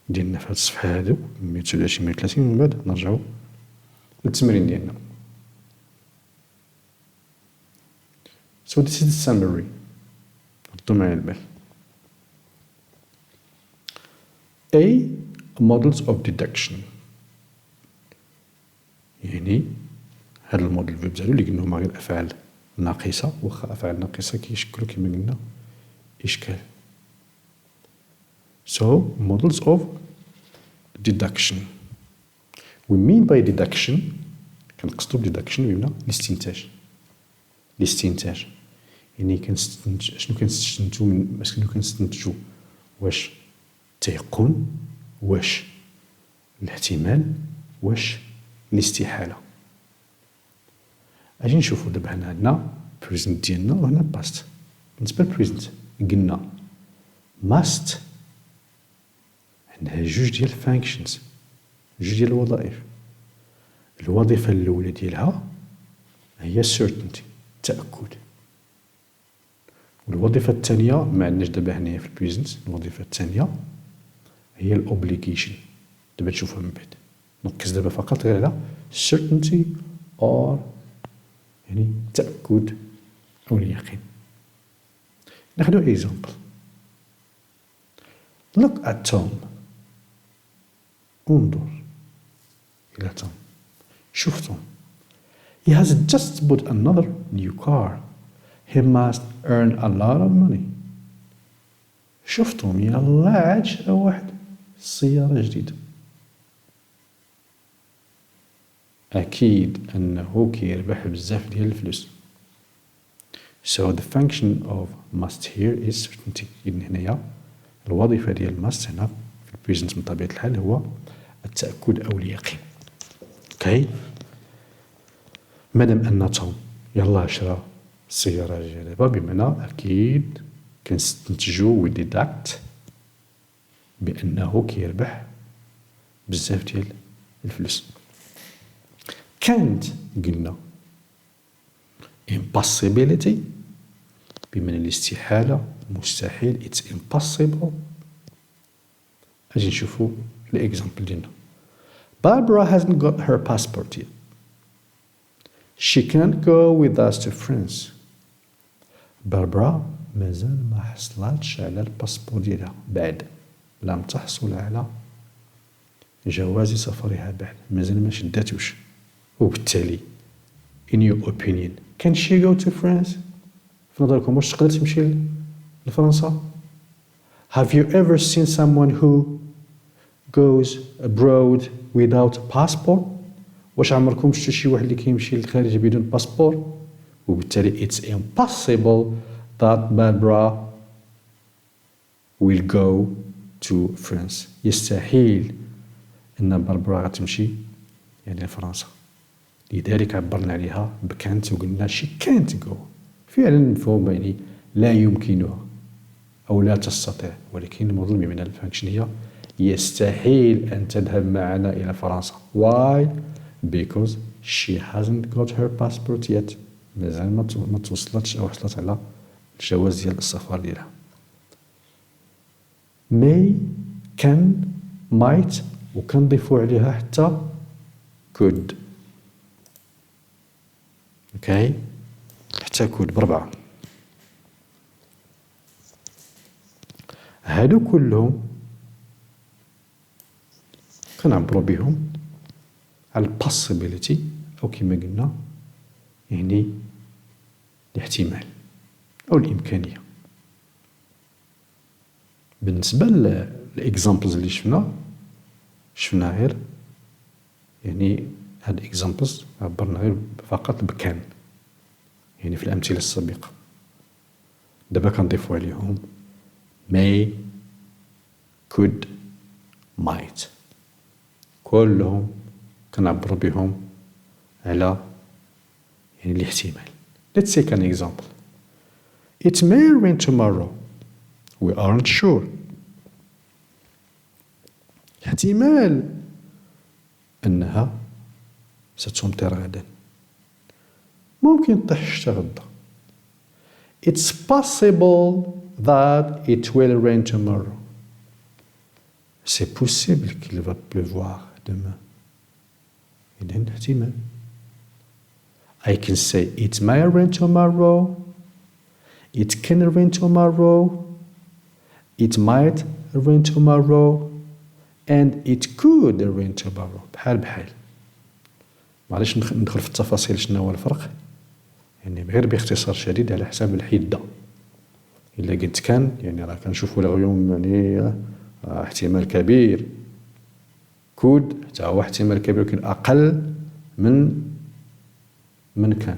S1: ديالنا في هاد الصفحة هادو 129 130 ومن بعد نرجعو للتمرين ديالنا. So this is the summary. ردوا معايا البال. A. Models of deduction. يعني هاد الموديل فيربز هادو اللي قلنا هما غير أفعال ناقصة، واخا أفعال ناقصة كيشكلو كيما قلنا إشكال. So models of deduction. We mean by deduction كنقصدو deduction بمعنى الاستنتاج. الاستنتاج يعني شنو كنستنتجو واش تيقن، واش الاحتمال، واش الاستحالة. اجي نشوفو دابا هنا عندنا present ديالنا وهنا past. بالنسبة للpresent قلنا must عندها جوج ديال functions، جوج ديال الوظائف. الوظيفة الأولى ديالها هي certainty تأكد، والوظيفة الثانية ما عندناش دابا هنايا في البريزنت. الوظيفة الثانية هي الأوبليغيشن، دابا تشوفها من بعد. نركز دابا فقط غير على certainty or يعني تأكد أو اليقين. ناخدو example. Look at Tom. انظر إلى توم. شوف توم. He has just bought another new car. He must earn a lot of money. شوف توم يلا عاد شرا واحد سيارة جديدة. أكيد أنه كيربح بزاف ديال الفلوس. So the function of must here is certainty. إذن هنايا الوظيفة ديال must هنا في البريزنت من طبيعة الحال هو التأكد أو اليقين. اوكي مادام أن توم يلا شرا سيارة جديدة بمعنى أكيد كنستنتجو deduct بأنه كيربح بزاف ديال الفلوس. can't قلنا impossibility بمعنى الاستحالة، مستحيل. it's impossible. أجي نشوفو الإكزامبل ديالنا. Barbara hasn't got her passport yet. She can't go with us to France. باربرا مازال ما حصلتش على الباسبور ديالها بعد، لم تحصل على جواز سفرها بعد، مازال ما شداتوش. وبالتالي in your opinion can she go to France؟ في نظركم واش تقدر تمشي لفرنسا؟ Have you ever seen someone who goes abroad without a passport؟ واش عمركم شفتوا شي واحد اللي كيمشي للخارج بدون باسبور؟ وبالتالي it's impossible that Barbara will go to France. يستحيل أن باربرا غتمشي يعني لفرنسا. لذلك عبرنا عليها بكانت وقلنا she can't go. فعلا مفهوم يعني لا يمكنها أو لا تستطيع، ولكن الموضوع من الفانكشن هي يستحيل أن تذهب معنا إلى فرنسا. Why? Because she hasn't got her passport yet. مازال ما توصلتش أو حصلت على الجواز ديال السفر ديالها. may can might وكنضيفو عليها حتى could. اوكي حتى could ب4. هادو كلهم كنعبرو بهم على possibility أو كما قلنا يعني الاحتمال أو الإمكانية. بالنسبة للإكزامبلز اللي شفنا غير يعني هاد الإكزامبلز عبرنا غير فقط بكان يعني في الأمثلة السابقة. دابا كنضيفو عليهم may could might كلهم كنعبرو بهم على يعني الاحتمال. Let's take an example. It may rain tomorrow. We aren't sure. احتمال أنها ستمطر غدا. ممكن تطيح الشتا غدا. It's possible that it will rain tomorrow. C'est possible qu'il va pleuvoir demain. إذن احتمال. I can say it may rain tomorrow. It can rain tomorrow. It might rain tomorrow. And it could rain tomorrow. بحال. معليش ندخل في التفاصيل شنو هو الفرق يعني غير باختصار شديد على حساب الحدة. إلا قلت كان يعني راه كنشوفوا الغيوم يعني احتمال كبير. كود حتى هو احتمال كبير ولكن أقل من كان.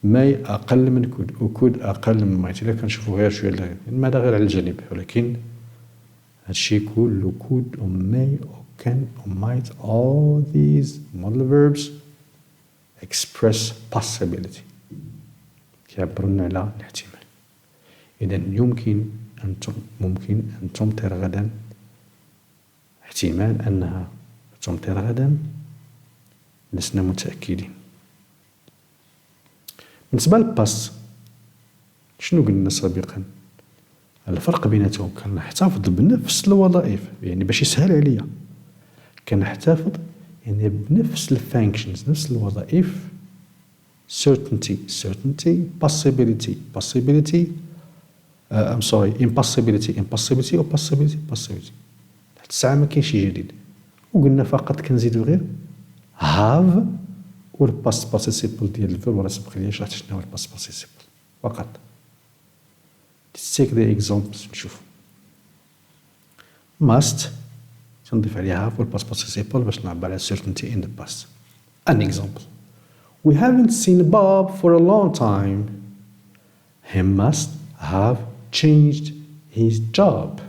S1: ماي أقل من كود وكود أقل من مايت. إلا كنشوفوا غير شوية هذا غير على الجانب ولكن هادشي كله كود و ماي و كان و مايت all these modal verbs express possibility كيعبرون على الاحتمال. إذا ممكن أن تمطر غدا. احتمال أنها تمطر غدا لسنا متأكدين. بالنسبة للباس شنو قلنا سابقا؟ الفرق بيناتهم كنحتفظ بنفس الوظائف يعني باش يسهل عليا كنحتفظ يعني بنفس الفانكشنز نفس الوظائف certainty possibility impossibility و possibility. حتى الساعة ما كاينش شي جديد وقلنا فقط كنزيدو غير have و الباست بارتيسيبل ديال الفيرب راه سبق ليا شرحت شنو هو الباست بارتيسيبل فقط. Let's take the examples نشوف. must تنضيف عليها have والباست بارتيسيبل باش نعبر على certainty in the past. An example. We haven't seen Bob for a long time. He must have changed his job.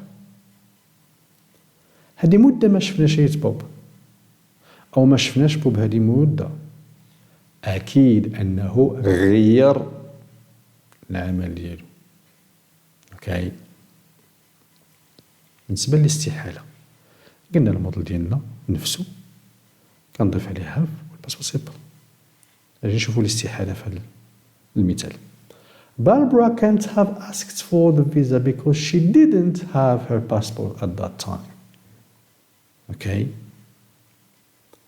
S1: هذه مدة ما شفناش بوب أو ما شفناش بوب هذه مدة. أكيد أنه غير العمل ديالو. اوكي بالنسبة للاستحالة قلنا الموديل ديالنا نفسه كنضيف عليه have والباست بارتيسيبل. اجي نشوفوا الاستحالة في هذا المثال. Barbara can't have asked for the visa because she didn't have her passport at that time. اوكي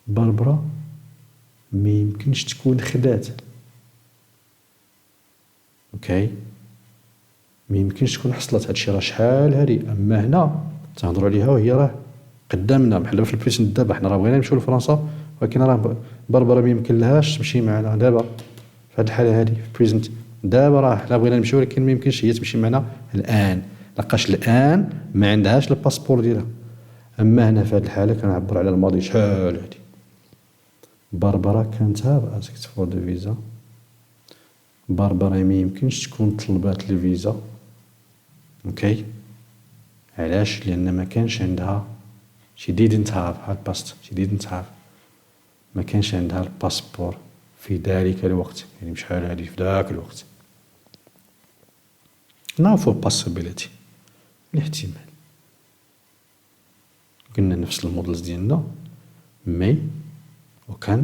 S1: باربرا ما يمكنش تكون خدات. اوكي ما يمكنش تكون حصلت هادشي راه شحال هادي. اما هنا تهضروا عليها وهي راه قدامنا بحال في البريزنت. دابا حنا راه بغينا نمشيو لفرنسا ولكن راه باربرا ما يمكن لهاش تمشي معنا دابا في هاد الحاله هادي في البريزنت. دابا راه حنا بغينا نمشيو ولكن ما يمكنش هي تمشي معنا الان لقاش الان ما عندهاش الباسبور ديالها. اما هنا في هاد الحاله كنعبر على الماضي شحال هادي. باربرا كانت have asked for the visa. باربرا ما يمكنش تكون طلبات الفيزا. اوكي علاش؟ لان ما كانش عندها she didn't have ما كانش عندها الباسبور في ذلك الوقت يعني بشحال هادي في ذاك الوقت. now for possibility الاحتمال قلنا نفس المودلز ديالنا may و can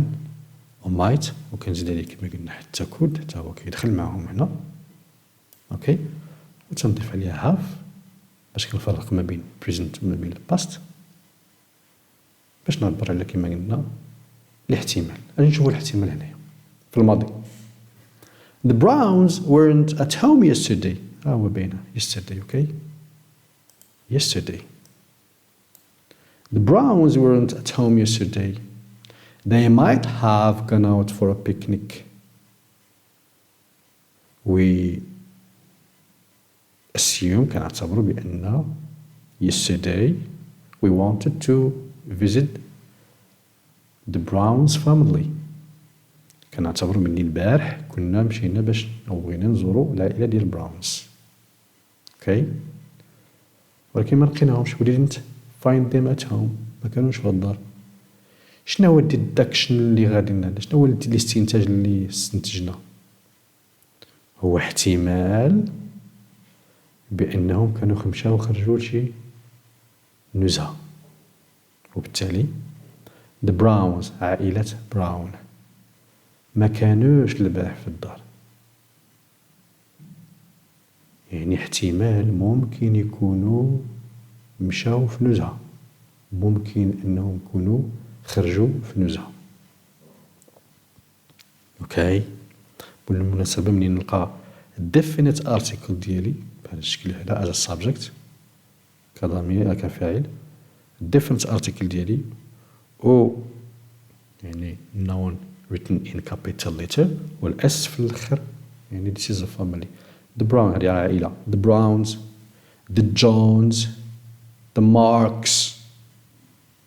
S1: might وكنزيد عليه كما قلنا حتى could حتى هو كيدخل معاهم هنا. اوكي وتنضيف عليها have باش كنفرق ما بين present وما بين past باش نعبر على كما قلنا الاحتمال. غادي نشوفوا الاحتمال هنايا في الماضي. The Browns weren't at home yesterday. هو باينه yesterday. okay yesterday. The Browns weren't at home yesterday. They might have gone out for a picnic. We assume كنعتبروا بأن yesterday we wanted to visit the Browns family. كنعتبروا مني البارح كنا مشينا باش أو بغينا نزوروا العائلة ديال براونز. اوكي ولكن ما لقيناهمش. we didn't find them at home. ما كانوش في الدار. شنو هو الديدكشن اللي غادي ندير؟ شنو هو الاستنتاج اللي استنتجنا؟ هو احتمال بأنهم كانوا مشاو خرجوا لشي نزهة. وبالتالي the Browns عائلة براون ما كانوش البارح في الدار. يعني احتمال ممكن يكونوا مشاو في نزهة. ممكن انهم يكونوا خرجوا في نزهة. اوكي بالمناسبة منين نلقى definite article ديالي بهذا الشكل هذا as a subject كضمير كفاعل definite article ديالي او يعني noun written in capital letter والاس في الاخر يعني this is a family. the Brown هذه عائلة. the Browns the Jones the Marks.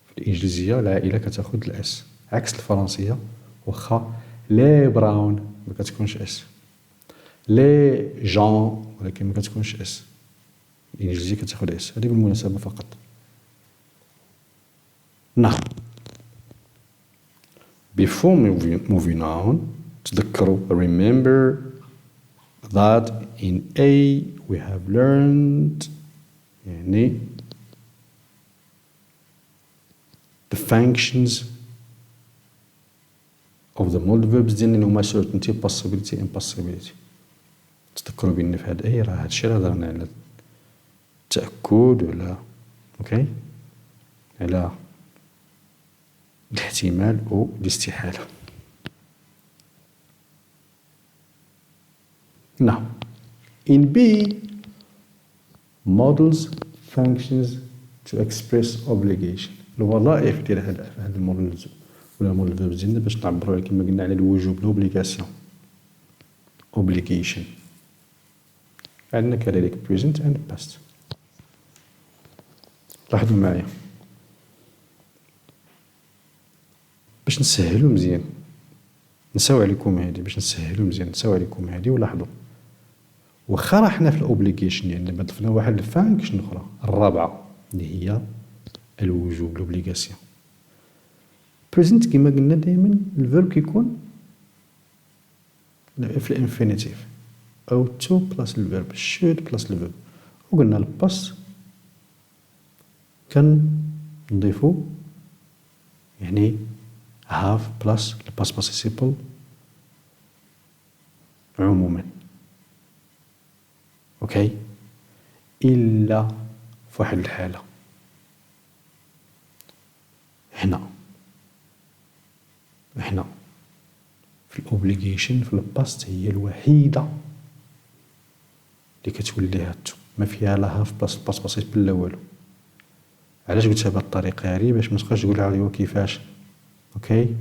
S1: في الإنجليزية العائلة كتاخد الاس عكس الفرنسية واخا لي براون ما كتكونش اس. لي جون ولكن ما كتكونش اس. الإنجليزية كتاخد اس. هذه بالمناسبة فقط. نعم. Before moving on تذكروا remember that in A we have learned يعني the functions of the modal verbs ديالنا اللي هما certainty possibility impossibility. تذكروا بأن في هاد الآية راه هادشي راه هضرنا على التأكد وعلى اوكي على الاحتمال أو الاستحالة. Now, in B, modals functions to express obligation. الوظائف ديال هاد المودلز ولا المودل فيربز ديالنا باش نعبروا على كما قلنا على الوجوب l'obligation. obligation. عندنا كذلك present and past. لاحظوا معايا باش نسهلوا مزيان نساو عليكم هادي باش نسهلوا مزيان نساو عليكم هادي ولاحظوا واخا راه حنا في الاوبليغيشن يعني دابا ضفنا واحد الفانكشن اخرى الرابعه اللي هي الوجوب لوبليغاسيون. بريزنت كما قلنا دائما الفيرب كيكون في الانفينيتيف او تو بلاس الفيرب شود بلاس الفيرب. وقلنا الباس كنضيفو يعني have بلس الباس بارتيسيبل عموما. اوكي الا في واحد الحاله هنا في الاوبليغيشن في الباست هي الوحيده اللي كتولي هاتو ما فيها لا هاف بلس الباس بارتيسيبل لا والو. علاش قلتها بهذه الطريقه هذه باش ما تبقاش تقول لي كيفاش. اوكي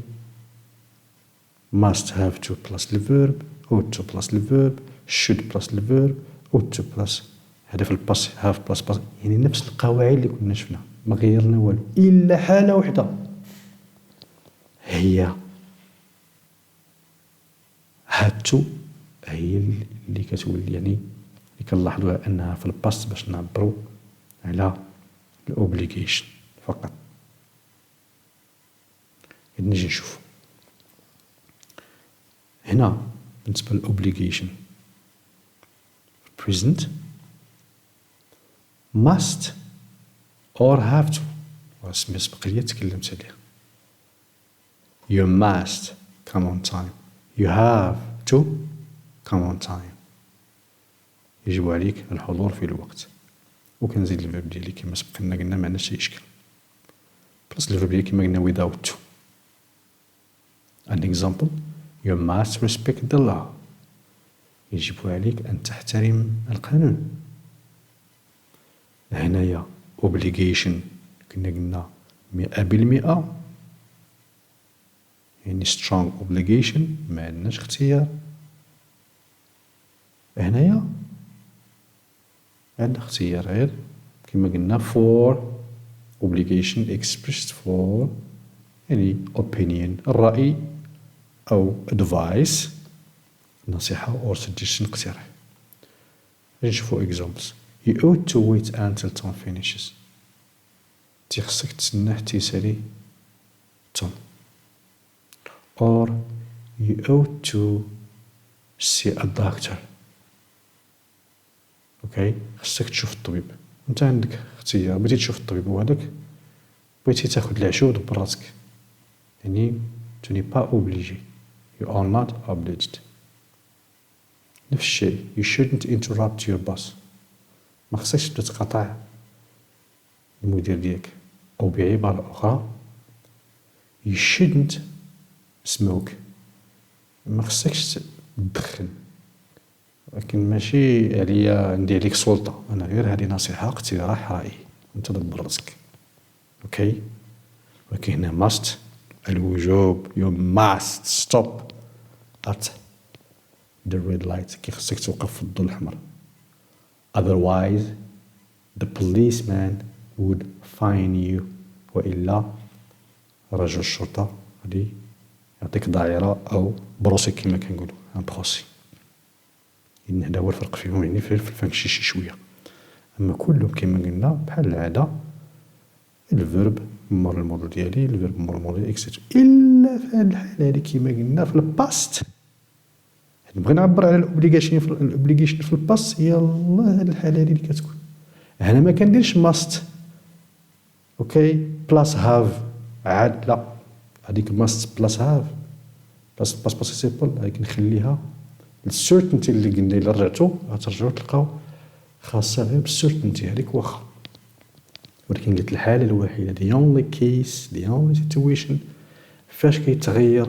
S1: must have to plus the verb ought to plus the verb should plus the verb ought to plus. هذا في الباس have plus plus يعني نفس القواعد اللي كنا شفنا ما غيرنا والو الا حاله وحده هي هاتو هي اللي كتولي يعني اللي كنلاحظوها انها في الباست باش نعبروا على الاوبليغيشن فقط. نجي نشوف هنا بالنسبه للاوبليغيشن present must or have to واسمي سبق لي تكلمت عليها. you must come on time. You have to come on time. يجب عليك الحضور في الوقت. وكنزيد الفيرب ديالي كما سبقنا قلنا ما عندناش أي إشكال. بلس الفيرب ديالي كما قلنا without to. An example: you must respect the law. يجب عليك أن تحترم القانون. هنايا obligation كنا قلنا 100%، يعني strong obligation ما عندناش اختيار. هنايا عندنا اختيار غير كما قلنا for obligation expressed for يعني opinion الرأي أو advice نصيحة or suggestion اقتراح. نشوفو examples. You ought to wait until Tom finishes. تي خصك تسنى حتى يسالي توم. Or you ought to see a doctor. اوكي خصك تشوف الطبيب. انت عندك اختيار، بغيتي تشوف الطبيب وهداك بغيتي تاخد العشاء ودبر راسك، يعني tu n'es pas obligé. You are not obliged. نفس الشيء you shouldn't interrupt your boss. ما خصكش تبدا تقاطع المدير ديالك. أو بعبارة أخرى you shouldn't smoke. ما خصكش تدخن، لكن ماشي عليا عندي عليك سلطة، أنا غير هذه نصيحة اقتراح رأيي أنت دبر راسك. أوكي. ولكن هنا must الوجوب you must stop at the red light. كي خصك توقف في الضوء الأحمر. Otherwise the policeman would fine you. وإلا رجل الشرطة غادي يعطيك ضعيرة أو بروسي كما كنقولو ان بروسي. إن هذا هو الفرق فيهم، يعني في الفهم شي شوية. أما كلهم كما قلنا بحال العادة الفيرب مور الموديل ديالي، الفيرب مور الموديل اكسيتو. إلا في هاد الحالة هادي كما قلنا في الباست، نبغي نعبر على الأوبليغاسيون في الباست، يلاه هاد الحالة هادي اللي كتكون. هنا ما كنديرش ماست اوكي بلاس هاف عاد، لا هذيك ماست بلاس هاف بلاس باس بارتيسيبل غادي نخليها السيرتينتي اللي قلنا. الا رجعتو غترجعو تلقاو خاصة غير بالسيرتينتي هذيك واخا. ولكن قلت الحالة الوحيدة the only case the only situation فاش كيتغير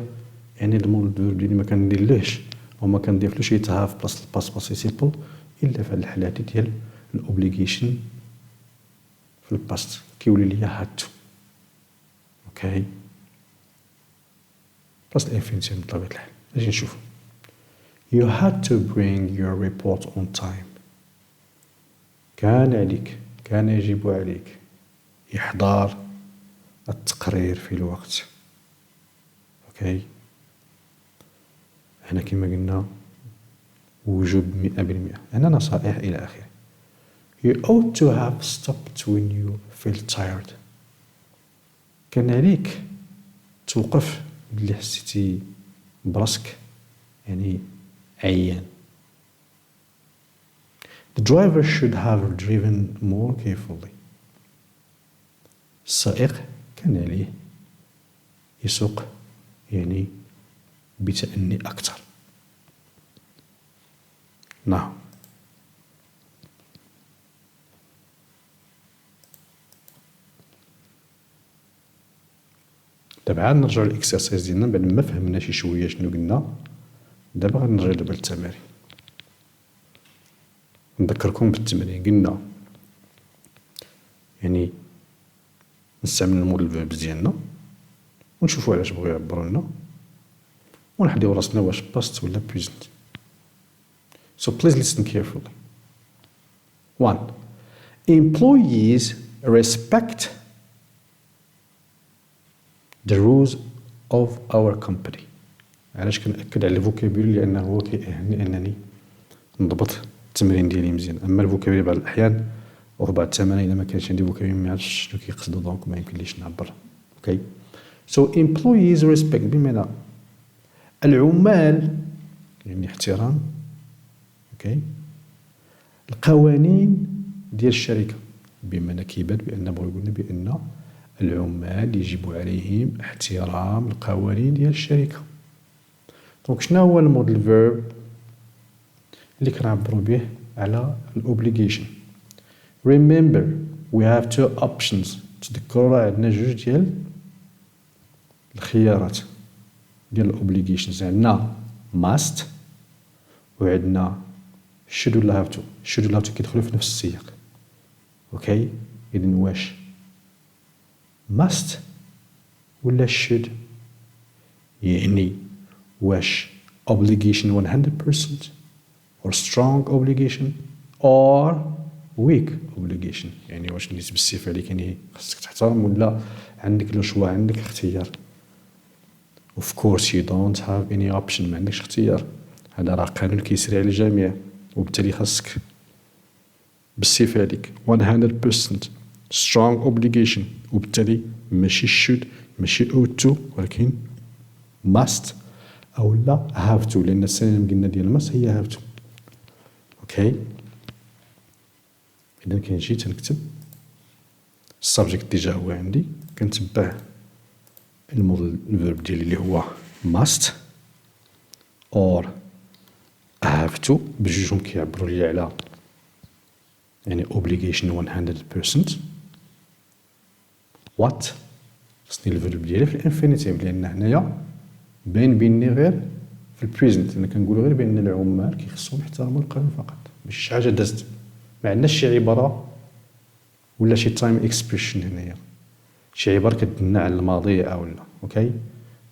S1: يعني المود فيرب ديالي ما كنديرلوش وما كنضيفلوش يتهاف بلاس الباس بارتيسيبل الا في هاد الحالات ديال الاوبليغيشن في الباست كيولي ليا هاتو. اوكي بلاس الانفينيتيف بطبيعة الحال. اجي نشوفو you had to bring your report on time. كان يجب عليك إحضار التقرير في الوقت. اوكي هنا كما قلنا وجوب 100%. هنا نصائح إلى آخره. You ought to have stopped when you feel tired. كان عليك توقف اللي حسيتي براسك يعني عيان. The driver should have driven more carefully. السائق كان عليه يسوق يعني بتأني أكثر. نعم دابا عاد نرجعو للإكسرسايز ديالنا بعد ما فهمنا شي شوية شنو قلنا. دابا غنرجعو دابا للتمارين. نذكركم بالتمرين قلنا يعني نستعمل الموديل فيربز ديالنا ونشوفوا علاش بغاو يعبروا لنا ونحديو راسنا واش باست ولا بريزنت. So please listen carefully. 1. Employees respect the rules of our company. علاش كنأكد على الفوكابولري؟ لأنه هو كيأهلني أنني نضبط التمرين ديالي مزيان. أما الفوكابولري بعض الأحيان وفي بعض التمارين إلا ما كانش عندي فوكابولري ما عرفتش شنو كيقصدو دونك ما يمكنليش نعبر. اوكي So employees respect بمعنى العمال يعني احترام اوكي القوانين ديال الشركة. بمعنى كيبان بأن بغا يقولنا بأن العمال يجب عليهم احترام القوانين ديال الشركة. دونك شنو هو المودل فيرب اللي كنعبرو به على الأوبليغيشن؟ remember we have two options. تذكروا عندنا جوج ديال الخيارات ديال الأوبليغيشنز. عندنا must وعندنا should ولا have to. should ولا have to كيدخلوا في نفس السياق. اوكي إذن واش must ولا should؟ يعني واش obligation 100% or strong obligation or weak obligation؟ يعني واش نيت بالصفة عليك يعني خاصك تحترم ولا عندك لو شوا، عندك اختيار. of course you don't have any option، ما عندكش اختيار. هذا راه قانون كيسري على الجميع وبالتالي خاصك بالصفة عليك 100% strong obligation وبالتالي ماشي should ماشي ought to ولكن must أو لا have to، لأن السينونيم قلنا ديال must هي have to. اوكي إذا كنجي تنكتب السبجيكت ديجا هو عندي، كنتبع الموديل الفيرب ديالي اللي هو must or have to، بجوجهم كيعبروا لي على يعني obligation 100%. what خصني الفيرب ديالي في الانفينيتيف، لأن هنايا باين بيني غير في البريزنت، أنا كنقول غير بأن العمال كيخصهم يحترموا القانون فقط، ماشي شي حاجة دازت، ما عندناش شي عبارة ولا شي تايم اكسبريشن هنايا، شي عبارة كدلنا على الماضي أو لا. اوكي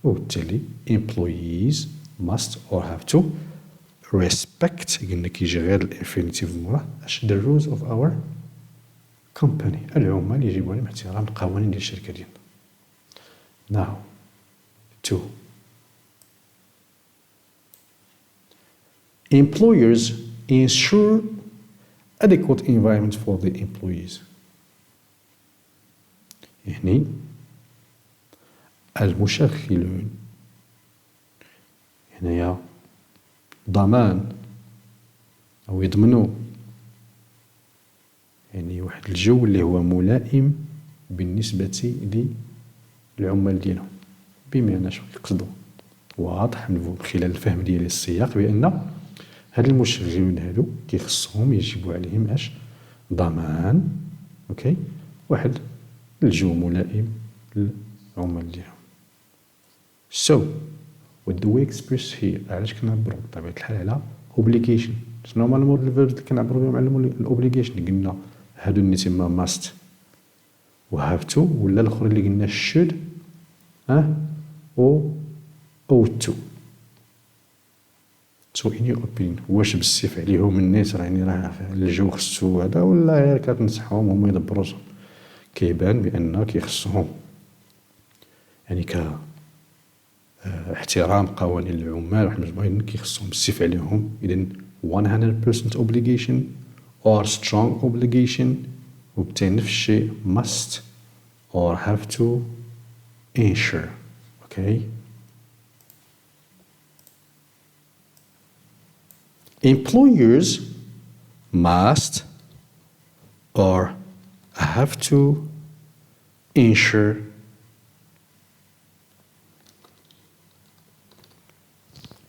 S1: وبالتالي employees must or have to respect، قلنا كيجي غير الانفينيتيف موراه اش the rules of our company، العمال يجب عليهم احترام القوانين ديال الشركة ديالنا. now 2 employers ensure adequate environment for the employees. يعني المشغلون هنايا ضمان أو يضمنوا يعني واحد الجو اللي هو ملائم بالنسبة للعمال ديالهم. بمعنى شنو كيقصدوا؟ واضح من خلال الفهم ديالي السياق بأن هاد المشغلون هادو كيخصهم يجب عليهم اش؟ ضمان اوكي واحد الجو ملائم للعمال ديالهم. so what do we express here؟ علاش كنعبروا بطبيعة الحال على obligation؟ شنو هما الموديل فيربز اللي كنعبروا بهم على الاوبليغيشن؟ قلنا هادو اللي تسمى must و have to، ولا الاخر اللي قلنا should و ought to. so in your opinion واش بالسيف عليهم الناس يعني راه الجو خصو هذا، ولا غير كتنصحهم هما يدبروا راسهم؟ كيبان بان كيخصهم يعني احترام قوانين العمال واحد المجموعة كيخصهم بالسيف عليهم. إذن 100% obligation or strong obligation، وبالتالي نفس الشيء must or have to ensure. okay employers must or have to ensure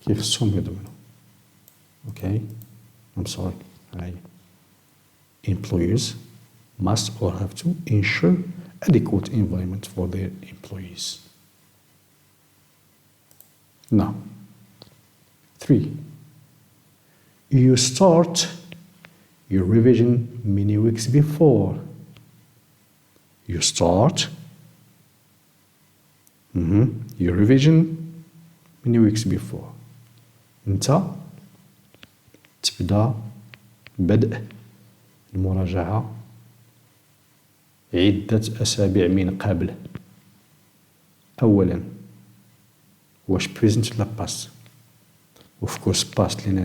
S1: كيخصهم يضمنوا. okay I'm sorry employers must or have to ensure adequate environment for their employees. now 3 you start your revision many weeks before. you start your revision many weeks before. انت تبدا بدء المراجعة عدة أسابيع من قبل. أولا واش present ولا past؟ of course past، لأن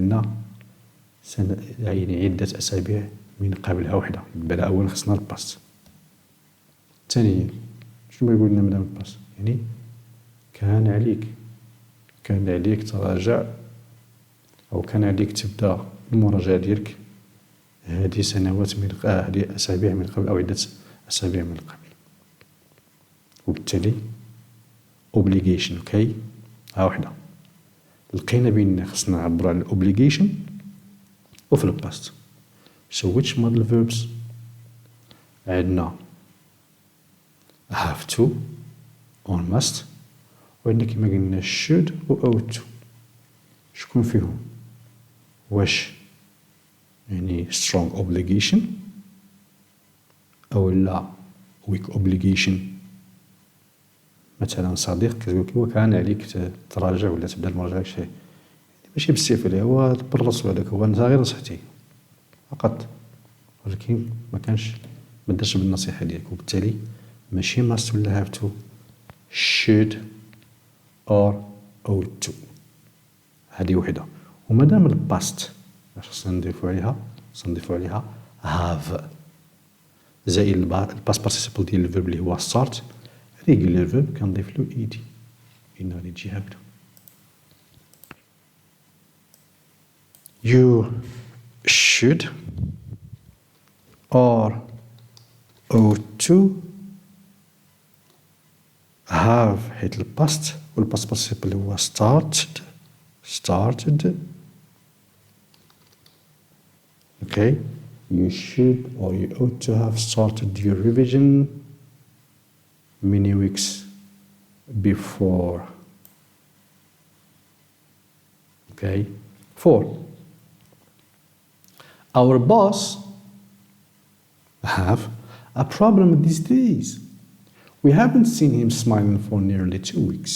S1: عندنا يعني عدة أسابيع من قبلها وحدة، بلا أولا خصنا الباست. ثانيا شنو ما يقول لنا مدام الباست؟ يعني كان عليك تراجع أو كان عليك تبدأ المراجعة ديالك هذه سنوات من هذه أسابيع من قبل أو عدة أسابيع من قبل. وبالتالي obligation. اوكي ها وحدة. لقينا بين خصنا نعبرو على الأوبليغيشن وفي الباست. So which modal verbs؟ عندنا have to or must، وعندنا كما قلنا should و ought to. شكون فيهم؟ واش يعني strong obligation أو لا weak obligation؟ مثلا صديق كتقول هو كان عليك تراجع ولا تبدا المراجعة شي ماشي بالسيف، هو برصو هذاك، هو انت غير نصحتيه فقط، ولكن ما كانش ما درش بالنصيحة ديالك، وبالتالي ماشي must ولا have to، should or ought to. هذه وحدة. ومادام الباست واش خصنا نضيفو عليها have زائد الباست بارتيسيبل ديال الفيرب اللي هو start ريغولار فيرب كنضيف له ايدي إن غادي تجي هكذا. You should or ought to have حيت الباست والباست بارتيسيبل هو started. Okay, you should or you ought to have started your revision many weeks before. Okay, 4. Our boss have a problem these days. We haven't seen him smiling for nearly 2 weeks.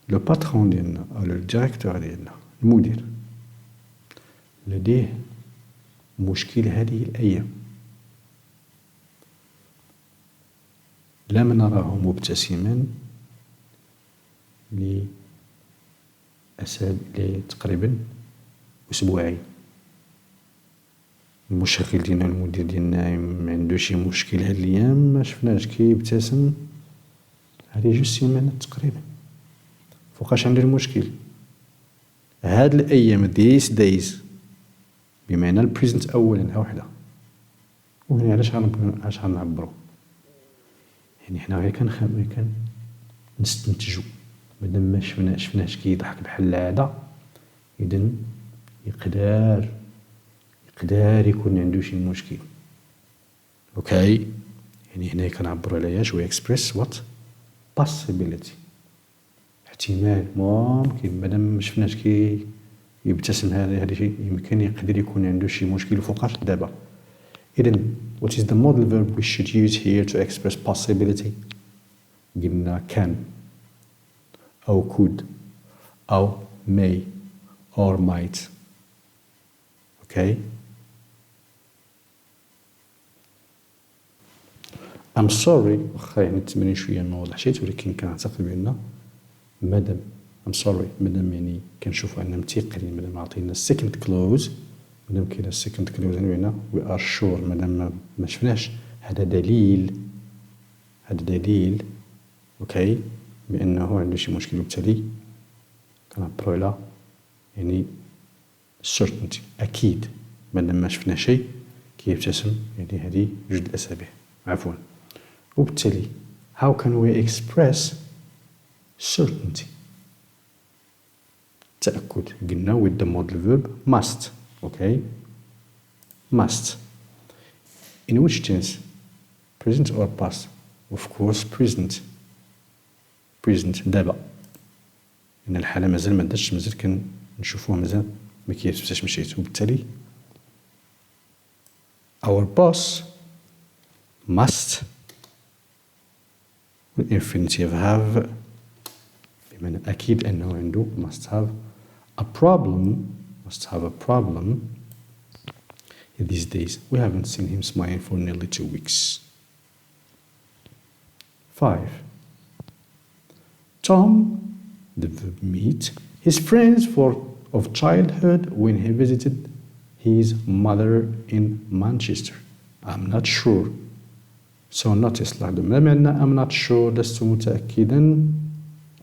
S1: Le patron ديالنا أو le directeur ديالنا المدير لديه مشكل هذه الأيام. لم نراه مبتسما لتقريبا أسبوعين. المشكل ديالنا المدير ديالنا ما عنده شي مشكل هاد الأيام، ما شفناش كيبتسم هذه 2 سيمانات تقريبا. فوقاش عنده المشكل؟ هاد الأيام these days بمعنى البريزنت أولا وحدة. وهنا علاش غنعبرو؟ يعني حنا غير كان نستنتجو مادام ما شفناش كيضحك بحال العادة، إذن يقدر يكون عنده شي مشكل. اوكي، يعني هنا كنعبرو على اش؟ و express what possibility، احتمال ممكن مادام ما شفناش يبتسم هذا شيء يمكن يقدر يكون عنده شي مشكل فوقاش دابا. إذن what is the modal verb we should use here to express possibility؟ قلنا can أو could أو may or might. okay. I'm sorry، واخا يعني التمرين شوية ما وضحش، ولكن كنعتقد بأن مادام I'm sorry مادام يعني كنشوفو أننا متيقنين، مادام عطينا second clause، مادام كاينة second clause يعني بأن we are sure، مادام ما شفناش هذا دليل اوكي بأنه عنده شي مشكل، وبالتالي كنعبرو على يعني certainty أكيد. مادام ما شفنا شيء كيبتسم يعني هذه 2 الأسابيع عفوا. وبالتالي how can we express certainty؟ تأكد قلنا with the modal verb must. okay، must in which tense؟ present or past؟ of course present دابا، إن الحالة مازال ما درتش، مازال كنشوفوها مازال ما كيبتسمش مشيت. وبالتالي our boss must والinfinitive have بمعنى أكيد أنه عنده must have a problem these days. We haven't seen him smiling for nearly 2 weeks. 5. Tom, the verb meet, his friends of childhood when he visited his mother in Manchester. I'm not sure. So notice لاحظوا ما معنى I'm not sure لست متأكدا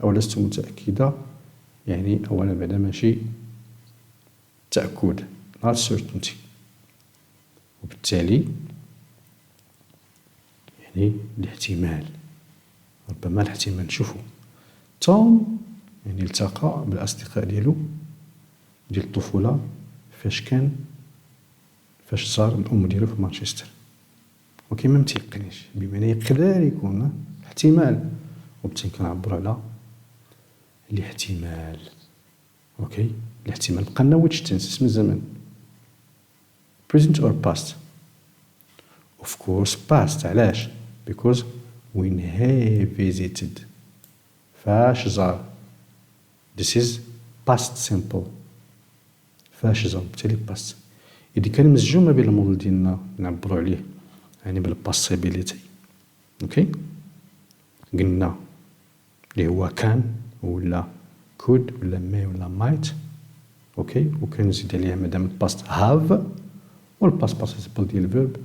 S1: أو لست متأكدة، يعني أولا بعدا ماشي تأكد not certainty، وبالتالي يعني الاحتمال، ربما الاحتمال. نشوفوا Tom يعني التقى بالاصدقاء ديالو ديال الطفوله فاش صار الام ديالو في مانشستر. اوكي، ما متيقنيش، بمعنى يقدر يكون احتمال، وبالتالي كنعبروا على الاحتمال. اوكي، الاحتمال بقى لنا which tense اسم الزمن present or past. of course past. علاش؟ because when he visited فاش زار. this is past simple. فاش زار بالتالي past. إذا كان مزجوم ما بين الموديل ديالنا نعبروا عليه يعني بالباسيبيليتي. اوكي، قلنا اللي هو كان ولا could ولا may ولا might. اوكي، وكنزيد عليها مادام الباست have، والباست بارتيسيبل ديال الفيرب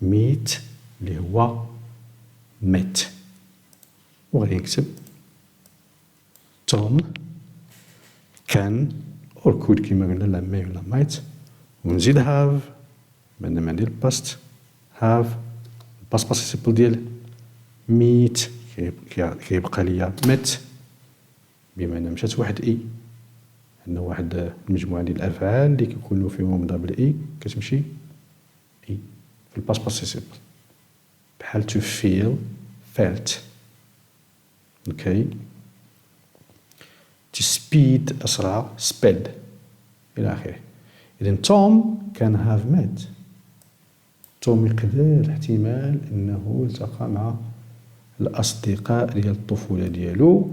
S1: meet اللي هو met. وغادي نكتب توم كان or could كيما قلنا لا may ولا might، ونزيد have مادام عندي الباست have الباست بارتيسيبل ديال meet كيبقى ليا met، بمعنى مشات واحد اي. عندنا واحد المجموعة ديال الأفعال اللي كيكونوا فيهم دبل اي كتمشي اي في الباست بارتيسيبل، بحال to feel felt. اوكي، to speed أسرع sped إلى آخره. إذن توم كان have met. توم يقدر احتمال أنه التقى مع الأصدقاء ديال الطفولة ديالو،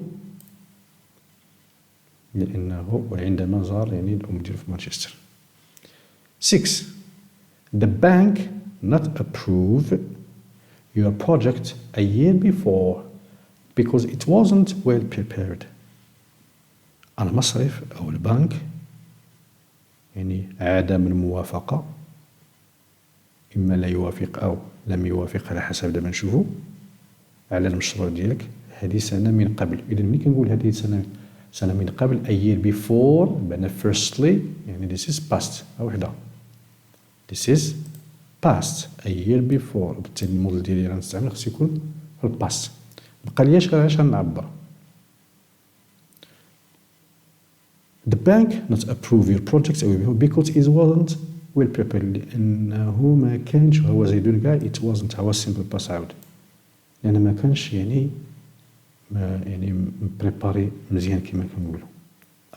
S1: لأنه عندما زار يعني الأم ديالو في مانشستر. 6. The bank not approve your project a year before because it wasn't well prepared. المصرف أو البنك يعني عدم الموافقة، إما لا يوافق أو لم يوافق على حسب دابا نشوفو على المشروع ديالك هذه سنة من قبل. إذا ملي كنقول هذه سنة من قبل a year before بمعنى firstly يعني this is past وحدة this is past a year before، وبالتالي الموديل ديالي راه نستعمل خصو يكون في الباست. بقى لياش غير علاش غنعبر The bank not approve your project because it wasn't well prepared، لأنه ما كانش، هو زيدون كاع it wasn't هو simple past عاود، لأن ما كانش يعني ما يعني مبريباري مزيان كما كنقولوا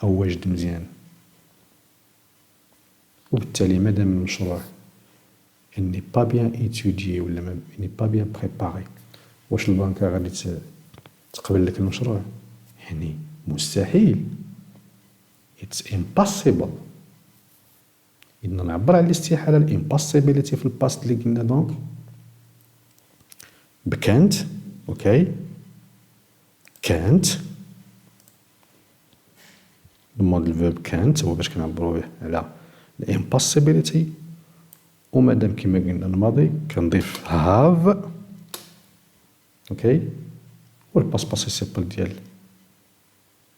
S1: أو واجد مزيان. وبالتالي مادام المشروع n'est pas bien étudié ولا n'est pas bien préparé، واش البنكة غادي تقبل لك المشروع؟ يعني مستحيل. It's impossible. إذا نعبر على الاستحالة الامبوسيبيليتي في الباست اللي قلنا دونك بكانت. اوكي، كانت الموديل فيرب كانت هو باش كنعبروا على الامبوسيبيليتي، ومادام كما قلنا الماضي كنضيف هاف. اوكي، والباست بارتيسيبل ديال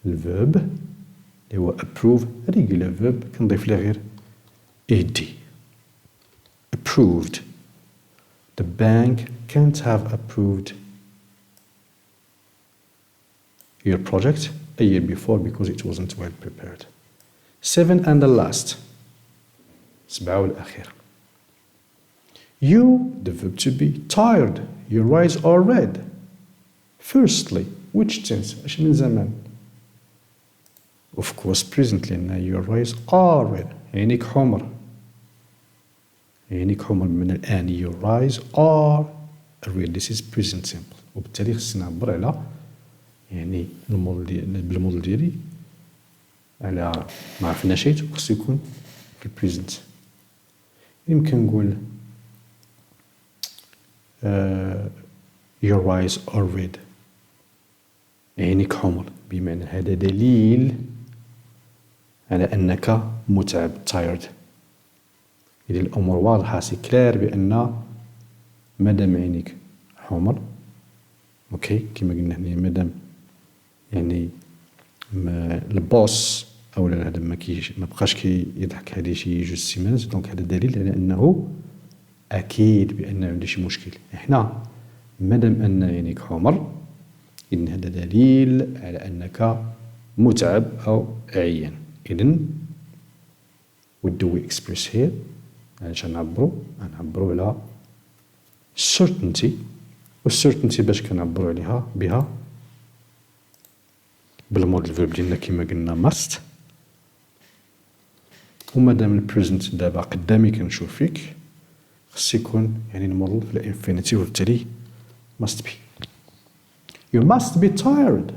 S1: الفيرب اللي هو approve regular verb كنضيف ليه غير ed. approved. The bank can't have approved your project a year before because it wasn't well prepared. 7 and the last 7 والأخير. You, the verb to be, tired. Your eyes are red. Firstly, which tense؟ اش من زمان؟ Of course present لأن your eyes are red عينيك حمر، عينيك حمر من الآن your eyes are red. This is present simple، وبالتالي خصني نعبر على يعني بالموديل ديالي على ما عرفناش خصو يكون في البريزنت. يمكن نقول your eyes are red عينيك حمر، بمعنى هذا دليل على أنك متعب tired. إذا الأمور واضحة سي كلار بأن مادام عينيك حمر أوكي كما قلنا هنا مادام يعني البوس أو هذا ما بقاش كيضحك هذه شي جوج سيمانات، دونك هذا دليل على أنه أكيد بأن عنده شي مشكل. إحنا مادام أن عينيك حمر إذن هذا دليل على أنك متعب أو عيان. إذن what do we express here؟ علاش نعبرو على certainty. و certainty باش كنعبرو عليها بها بالمودال فيرب ديالنا كيما قلنا must. ومادام البريزنت دابا قدامي كنشوف فيك خص يكون يعني المودال في الانفينيتيف وبالتالي must be. You must be tired.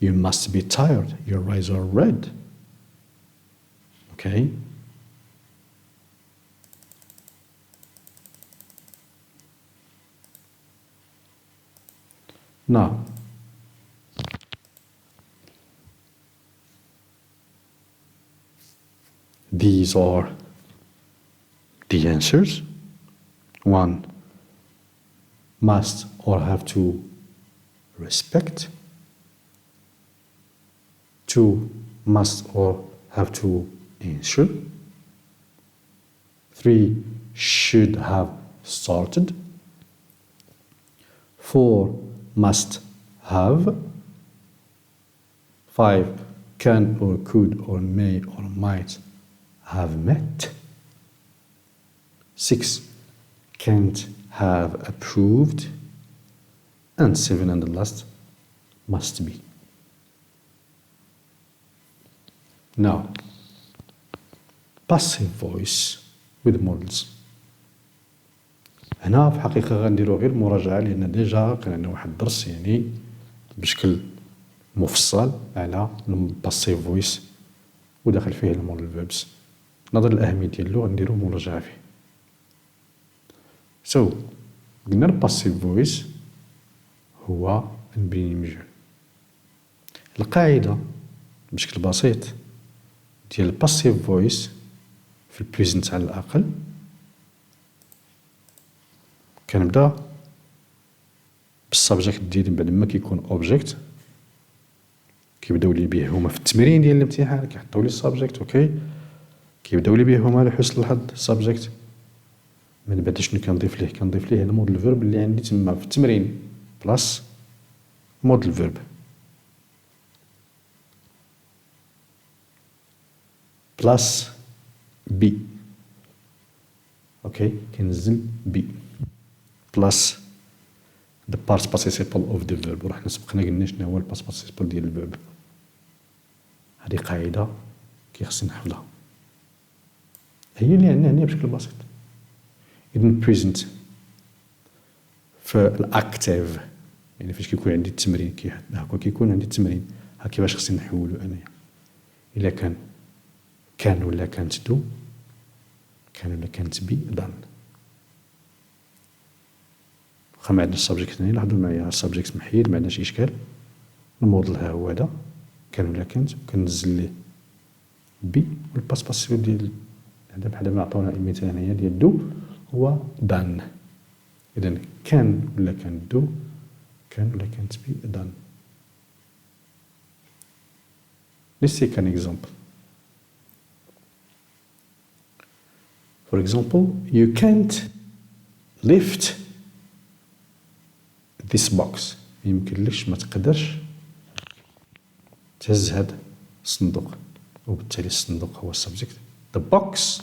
S1: You must be tired. Your eyes are red. Okay? Now, these are the answers. 1. Must or have to respect. 2. Must or have to answer. 3. Should have started. 4. Must have. 5. Can or could or may or might have met. 6. Can't have approved. And 7, and the last, must be. Now, passive voice with modals. هنا في الحقيقة غنديرو غير مراجعة لأن ديجا كان عندنا واحد الدرس يعني بشكل مفصل على الباسيف فويس وداخل فيه المودال فيربس. نظرا للأهمية ديالو غنديرو مراجعة فيه. So قلنا الباسيف فويس هو نبني مجهول. القاعدة بشكل بسيط ديال الباسيف فويس في البريزنت على الأقل كنبدا بالسبجيكت ديالي بعد ما كيكون اوبجيكت كيبداو لي به هما في التمرين ديال الامتحان كيحطوا لي السبجيكت. اوكي كيبداو لي به هما على حسن الحظ السبجيكت. من بعد شنو كنضيف ليه المودال فيرب اللي عندي تما في التمرين بلاس مودال فيرب بلاس بي. اوكي كنزل بي بلاس the past participle of the verb. ورحنا سبقنا قلنا شنو هو الباست participle ديال الفيرب. هذه قاعدة كيخصني نحفظها هي اللي عندنا هنا بشكل بسيط. إذن present في الأكتيف يعني فاش كيكون عندي التمرين هاكا كيكون عندي التمرين ها كيفاش خصني نحولو أنايا. إلا كان ولا كانت دو كان ولا كانت بي done. واخا ما عندناش السبجيكت هنا لاحظوا معايا السبجيكت محيد ما عندناش إشكال. الموديل ها هو هذا كان ولا كانت وكنزل ليه بي والباس باسيبل ديال هذا بحال ما عطونا المثال هنايا ديال دو هو done. إذن كان ولا كانت دو كان ولا كانت بي done. Let's take an example. For example, you can't lift this box. يمكنلكش ما تقدرش تهز هذا الصندوق وبالتالي الصندوق هو السبجكت. The box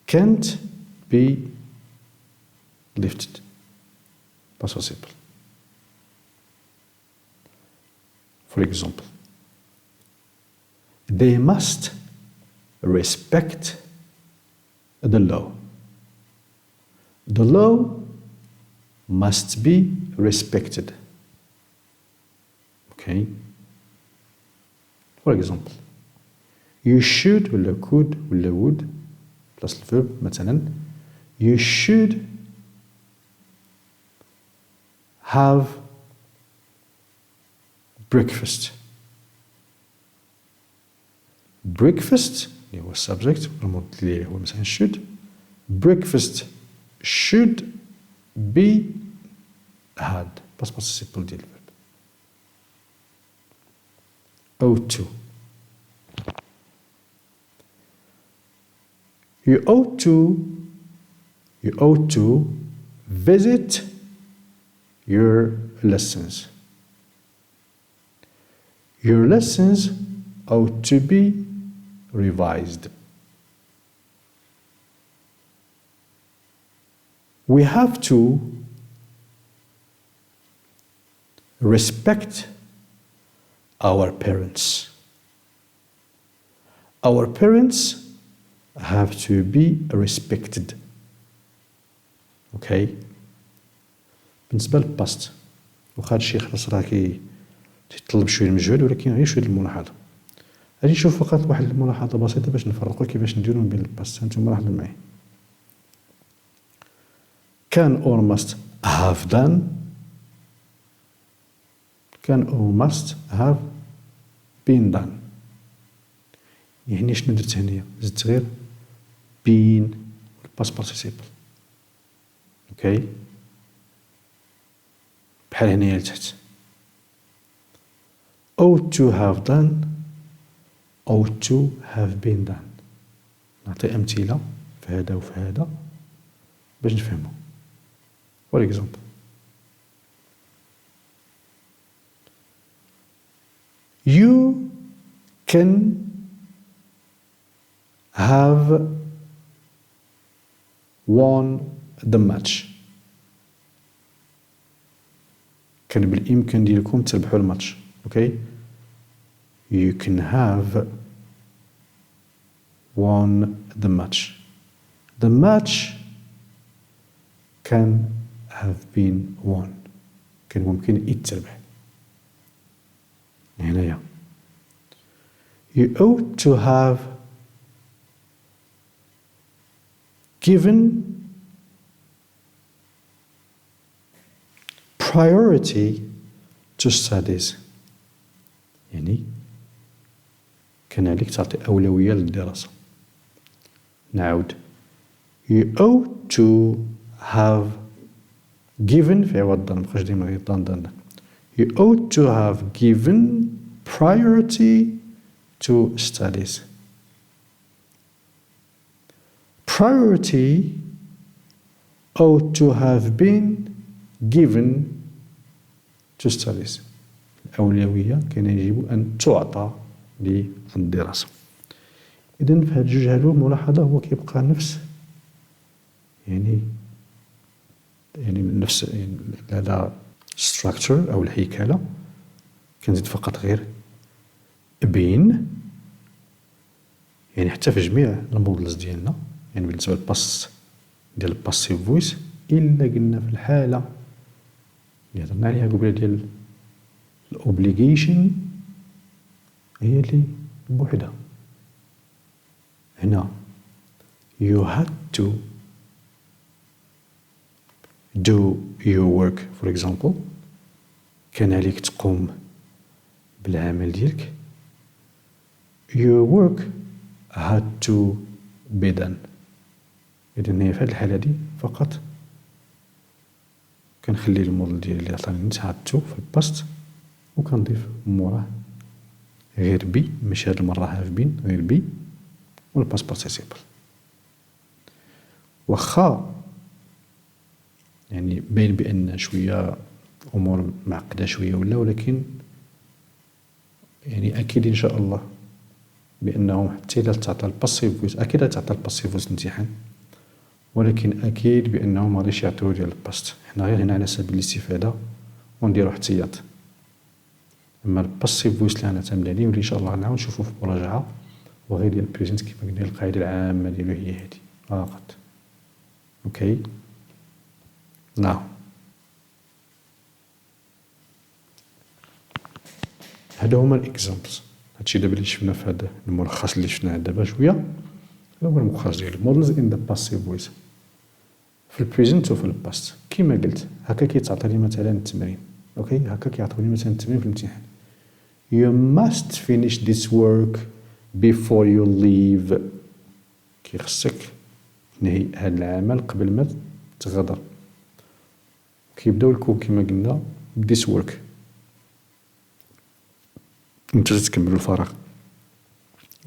S1: can't be lifted. Past participle. For example, they must respect the law. The law must be respected. Okay? For example, you should ولا could ولا would plus the verb مثلا you should have breakfast. Breakfast اللي هو subject والموديل اللي هو مثلا should. Breakfast should be had. past participle ديال الفيرب. ought to. You ought to visit your lessons. your lessons ought to be revised. We have to respect our parents. Our parents have to be respected. Okay? بالنسبة للباست واخا هادشي خلاص راه كيتطلب شوية من المجهود ولكن غير شوية الملاحظة. غادي نشوف فقط واحد الملاحظة بسيطة باش نفرقوا كيفاش نديرو بين الباست. هانتوما لاحظوا معايا. can or must have done, can or must have been done. يعني شنو درت هنايا؟ زدت غير been past participle. اوكي بحال هنايا لتحت ought to have done, ought to have been done. نعطي أمثلة في هذا وفي هذا باش نفهمو. For example, you can have won the match. كان بالإمكان ديالكم تربحوا الماتش. Okay? You can have won the match. The match can have been won. كان ممكن يتربح. هنايا. You ought to have given priority to studies. يعني كان عليك تعطي أولوية للدراسة. نعود. You ought to have given في عوض ضن مبقاش ديما غير ضن. You ought to have given priority to studies. Priority ought to have been given to studies. الأولوية كان يجب أن تعطى للدراسة. إذن في هاد الجوج هادو ملاحظة هو كيبقى نفس يعني نفس هذا structure أو الهيكلة. كنزيد فقط غير بين يعني حتى في جميع المودلز ديالنا يعني بالنسبة للباس ديال الباسيف فويس إلا قلنا في الحالة اللي هضرنا عليها قبيله ديال الأوبليغيشن هي اللي بوحدها. هنا you had to do your work for example. كان عليك تقوم بالعمل ديالك. Your work had to be done. إذن هي في هذه الحالة دي فقط كنخلي الموديل ديالي اللي عطاني had to في الباست وكنضيف موراه غير بي ماشي هاد المرة هاف بين غير بي والباست بارتيسيبل. واخا يعني باين بأن شوية أمور معقدة شوية ولكن يعني أكيد إن شاء الله بأنهم حتى إذا تعطى الباسيف فويس أكيد تعطى الباسيف فويس الامتحان ولكن أكيد بأنهم مغاديش يعطيو ديال الباست. حنا غير هنا على سبيل الاستفادة ونديرو احتياط. أما الباسيف فويس اللي غنعتمد عليه واللي إن شاء الله نعاود نشوفو في المراجعة وغير ديال البريزنت كيما قلنا القاعدة العامة ديالو هي هادي فقط. أوكي نعم. هادو هما الإكزامبلز. هادشي دابا اللي شفنا في هذا الملخص اللي شفناه دابا شوية هذا هو المخرج ديال models in the passive voice في البريزنت وفي الباست. كيما قلت هكا كيتعطيني مثلا التمرين. اوكي هكا كيعطوني مثلا التمرين في الامتحان. You must finish this work before you leave. كيخصك تنهي هذا العمل قبل ما تغادر. كيبداو لكم كيما قلنا this work نتا تكملوا الفراغ.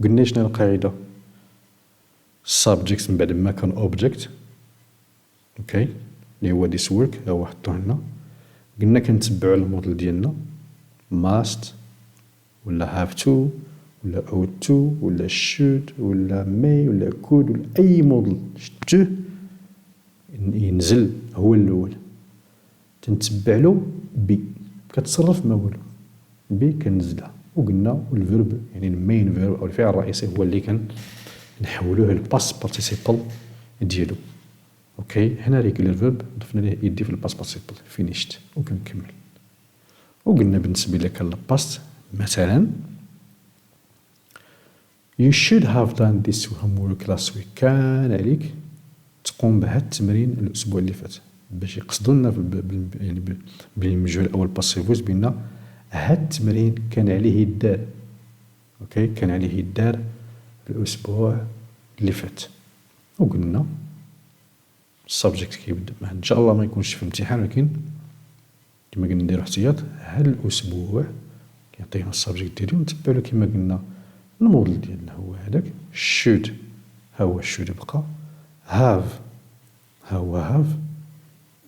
S1: قلنا شنو القاعدة subject من بعد ما كان object. اوكي اللي هو this work هو حطوه هنا. قلنا كنتبعوا الموديل ديالنا must ولا have to ولا ought to ولا should ولا may ولا could ولا أي موديل شتوه ينزل هو الأول تنتبع له بي كتصرف ما والو بي كنزلها وقلنا الفيرب يعني المين فيرب أو الفعل الرئيسي هو اللي كنحولوه للباست بارتيسيبل ديالو. اوكي هنا ريغولار فيرب ضفنا ليه يدي في الباست بارتيسيبل فينيشت وكنكمل. وقلنا بالنسبة إلا كان الباست مثلا You should have done this homework last week. كان عليك تقوم بهذا التمرين الأسبوع اللي فات باش يقصدوا لنا يعني بالمجهول الأول باسيفوس بأن هذا التمرين كان عليه يدار. اوكي كان عليه يدار الأسبوع اللي فات. وقلنا السبجكت كيبدا ان شاء الله ما يكونش في امتحان ولكن كما قلنا نديرو احتياط هذا الاسبوع كيعطينا السبجكت ديالو ونتبعو له كما قلنا الموديل ديالنا هو هذاك should ها هو should بقى have ها هو have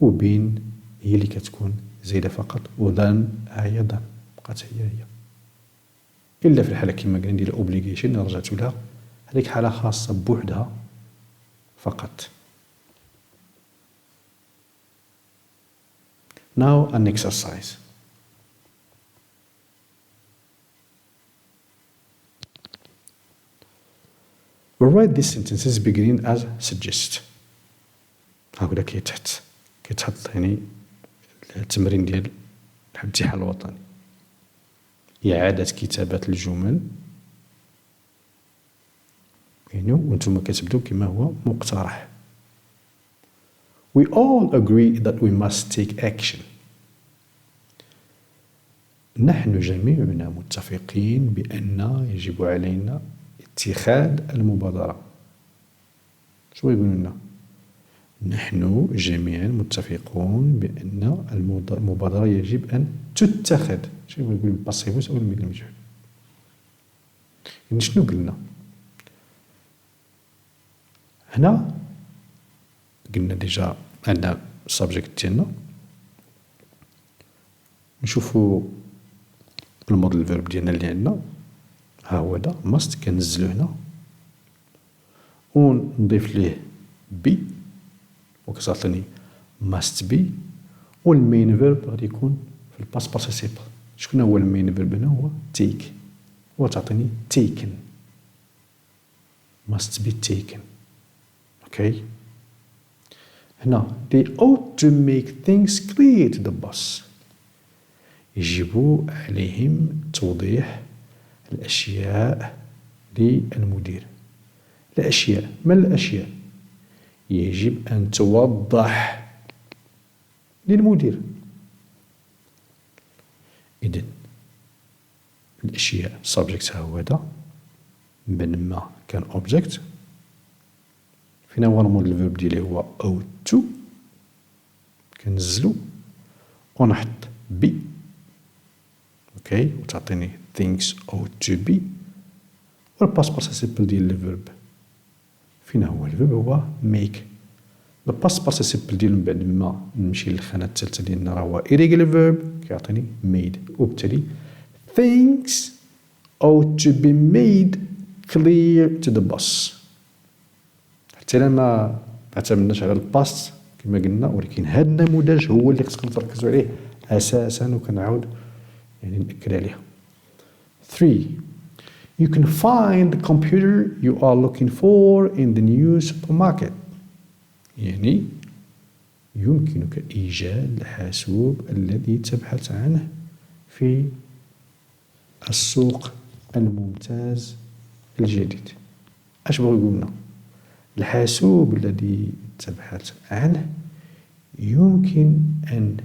S1: وبين هي اللي كتكون زايده فقط ودان ها هي دان بقات هي الا في الحاله كما قلنا ندير اوبليغيشن رجعت لها هذيك حاله خاصه بوحدها فقط. Now an exercise. We write these sentences beginning as suggest. هاكدا كيتحط يعني التمرين ديال الامتحان الوطني. إعادة كتابة الجمل يعني وانتم كتبدو كما هو مقترح. We all agree that we must take action. نحن جميعنا متفقين بأن يجب علينا اتخاذ المبادرة. شو يقولون لنا؟ نحن جميعا متفقون بأن المبادرة يجب أن تتخذ. شو يقول بالباسيفوس أو المجهول؟ يعني شنو قلنا؟ هنا قلنا ديجا عندنا السبجكت ديالنا نشوفو الموديل فيرب ديالنا اللي عندنا ها هو هذا must كنزلو هنا ونضيف ليه بي وكتعطيني must be والمين فيرب غادي يكون في الباست بارتيسيبل. شكون هو المين فيرب هنا؟ هو take وتعطيني taken must be taken. اوكي هنا they ought to make things clear to the boss. يجب عليهم توضيح الأشياء للمدير. الأشياء ما الأشياء؟ يجب أن توضح للمدير. إذن الأشياء subject ها هو هذا من ما كان object فين هو الموديل فيرب ديالي هو ought to كنزلو ونحط be اوكي وتعطيني things ought to be والباست بارتيسيبل ديال الفيرب فين هو الفيرب هو make. الباست بارتيسيبل ديال من بعد ما نمشي للخانة الثالثة ديالنا راه هو irregular verb كيعطيني made وبالتالي things ought to be made clear to the boss. حتى ما اعتمدناش على الباست كما قلنا ولكن هذا النموذج هو اللي خصكم تركزوا عليه اساسا وكنعاود يعني نأكد عليها. 3 You can find the computer you are looking for in the new supermarket. يعني يمكنك إيجاد الحاسوب الذي تبحث عنه في السوق الممتاز الجديد. اش بغا يقول لنا؟ الحاسوب الذي تبحث عنه يمكن أن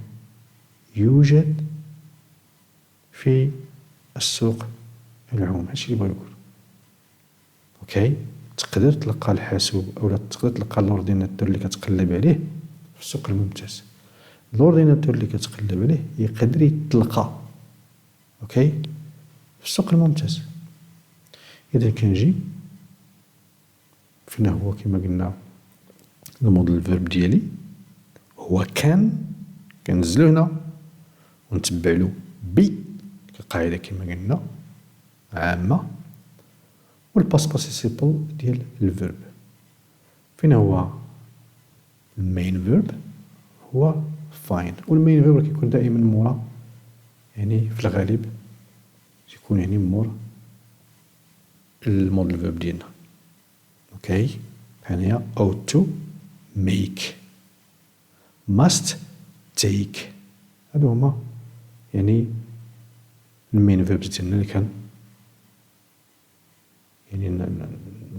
S1: يوجد في السوق العام. هادشي اللي بغا يقول. اوكي تقدر تلقى الحاسوب او تقدر تلقى الاورديناتور اللي كتقلب عليه في السوق الممتاز. الاورديناتور اللي كتقلب عليه يقدر يتلقى اوكي في السوق الممتاز. اذا كنجي فين هو كما قلنا الموديل فيرب ديالي هو كان كنزلو هنا ونتبع له بي كقاعده كما قلنا عامة. والباست بارتيسيبل ديال الفيرب. فين هو المين فيرب؟ هو فاين. والمين فيرب كيكون دائما مورا، يعني في الغالب يكون يعني مور الموديل فيرب ديالنا. اوكي، هنايا ought to make must take. هادو هما يعني المين فيربز ديالنا اللي كان يعني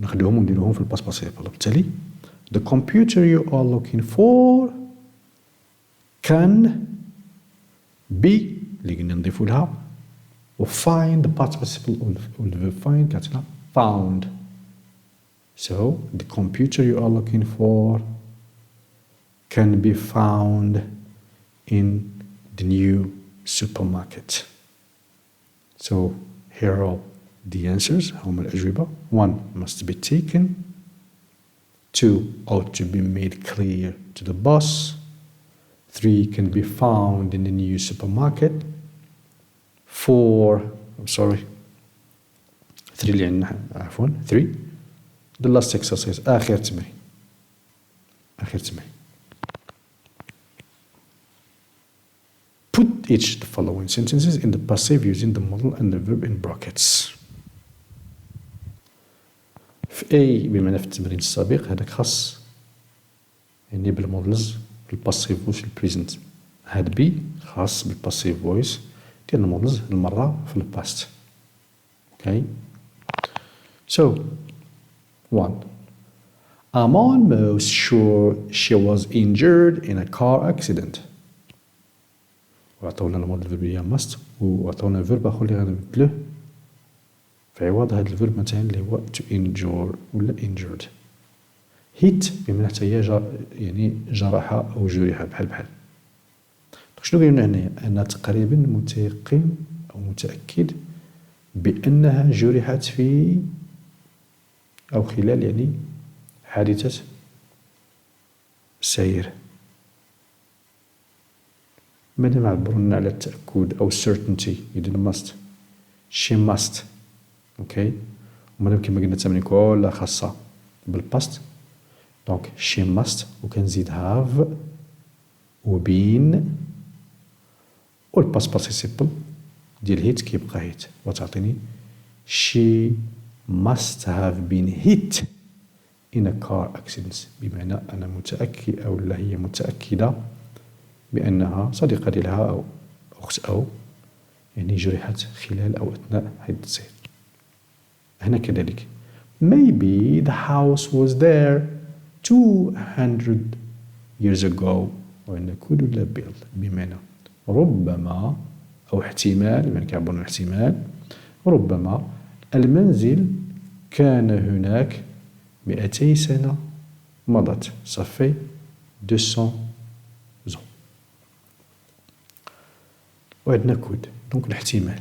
S1: ناخدوهم ونديروهم في الباس بارتيسيبل. بالتالي the computer you are looking for can be اللي قلنا نضيفو لها و find the past participle of the verb find كتعطينا found. So the computer you are looking for can be found in the new supermarket. So here are the answers. هما الأجوبة. 1 must be taken. 2 ought to be made clear to the boss. 3 can be found in the new supermarket. 4 I'm sorry 3 اللي عندنا عفوا 3 the last exercise آخر تمرين. Put each of the following sentences in the passive using the modal and the verb in brackets. في A بمعنى في التمرين السابق هذاك خاص يعني بالمودلز في الباسيف فويس في البريزنت. هاد بي خاص بالباسيف فويس ديال المودلز المرة في الباست. Okay. So 1 I'm almost sure she was injured in a car accident. وعطونا الموديل الفيرب هي must وعطونا فيرب اخر اللي غنبدلوه في عوض هذا الفيرب مثلا اللي هو to injure ولا injured. hit بمعنى حتى هي يعني جرحة أو جرح بحال. شنو قلنا هنايا؟ أنا تقريبا متيقن أو متأكد بأنها جرحت في أو خلال يعني حادثة سير. مادام عبرونا على التأكد أو certainty إذن must she must. اوكي، ومادام كما قلنا التمرين كلها خاصة بالباست دونك she must وكنزيد have و been والباست بارتيسيبل ديال هيت كيبقى هيت وتعطيني she must have been hit in a car accident. بمعنى أنا متأكد أو لا هي متأكدة بأنها صديقة ديالها أو أخت أو يعني جرحت خلال أو أثناء حادث السير. هنا كذلك maybe the house was there 200 years ago. وهنا could ولا built بمعنى ربما أو احتمال يعني كيعبرون عن احتمال ربما المنزل كان هناك 200 سنة مضت. صافي 200 زون. وعندنا كود دونك الاحتمال.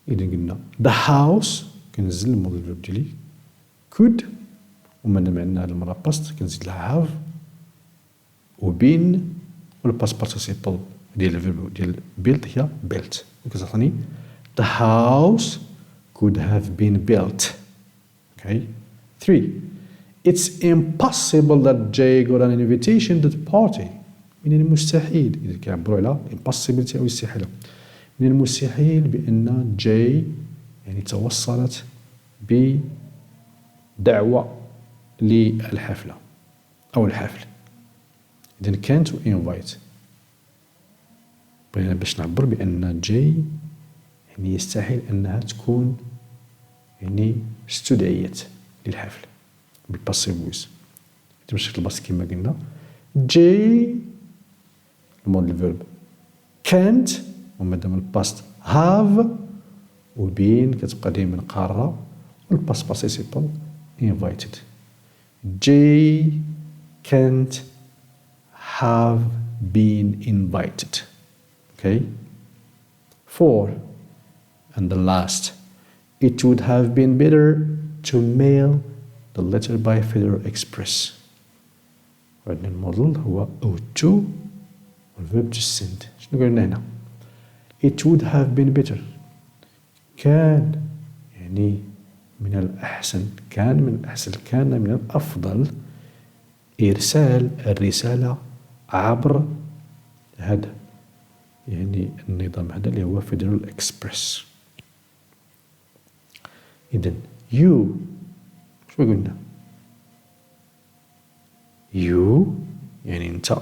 S1: إذا قلنا the house كنزل الموديل فيرب ديالي could ومادام عندنا هاد المرة باست كنزيد لها have و been والباست بارتيسيبل ديال الفيرب ديال built هي built وكتعطيني the house could have been built. Okay. 3 it's impossible that Jay got an invitation to the party. من المستحيل إذا كيعبروا على impossibility أو استحالة من المستحيل بأن جاي يعني توصلت بدعوة للحفلة أو الحفل. إذن كانت invite بغينا باش نعبر بأن جاي يعني يستحيل أنها تكون يعني استدعيت للحفل بالباسيف فويس بالشكل البسيط كما قلنا جاي الموديل فيرب can't ومادام الباست have وبين كتبقى دايما قارة والباست بارتيسيبل invited. Jay can't have been invited. Okay. 4 and the last it would have been better to mail the letter by Federal Express. وعندنا الموديل هو ought to والverb to send. شنو قلنا هنا؟ It would have been better كان يعني من الأحسن، كان من الأحسن، كان من الأفضل إرسال الرسالة عبر هذا يعني النظام هذا اللي هو Federal Express. إذن you شو قلنا؟ you يعني أنت،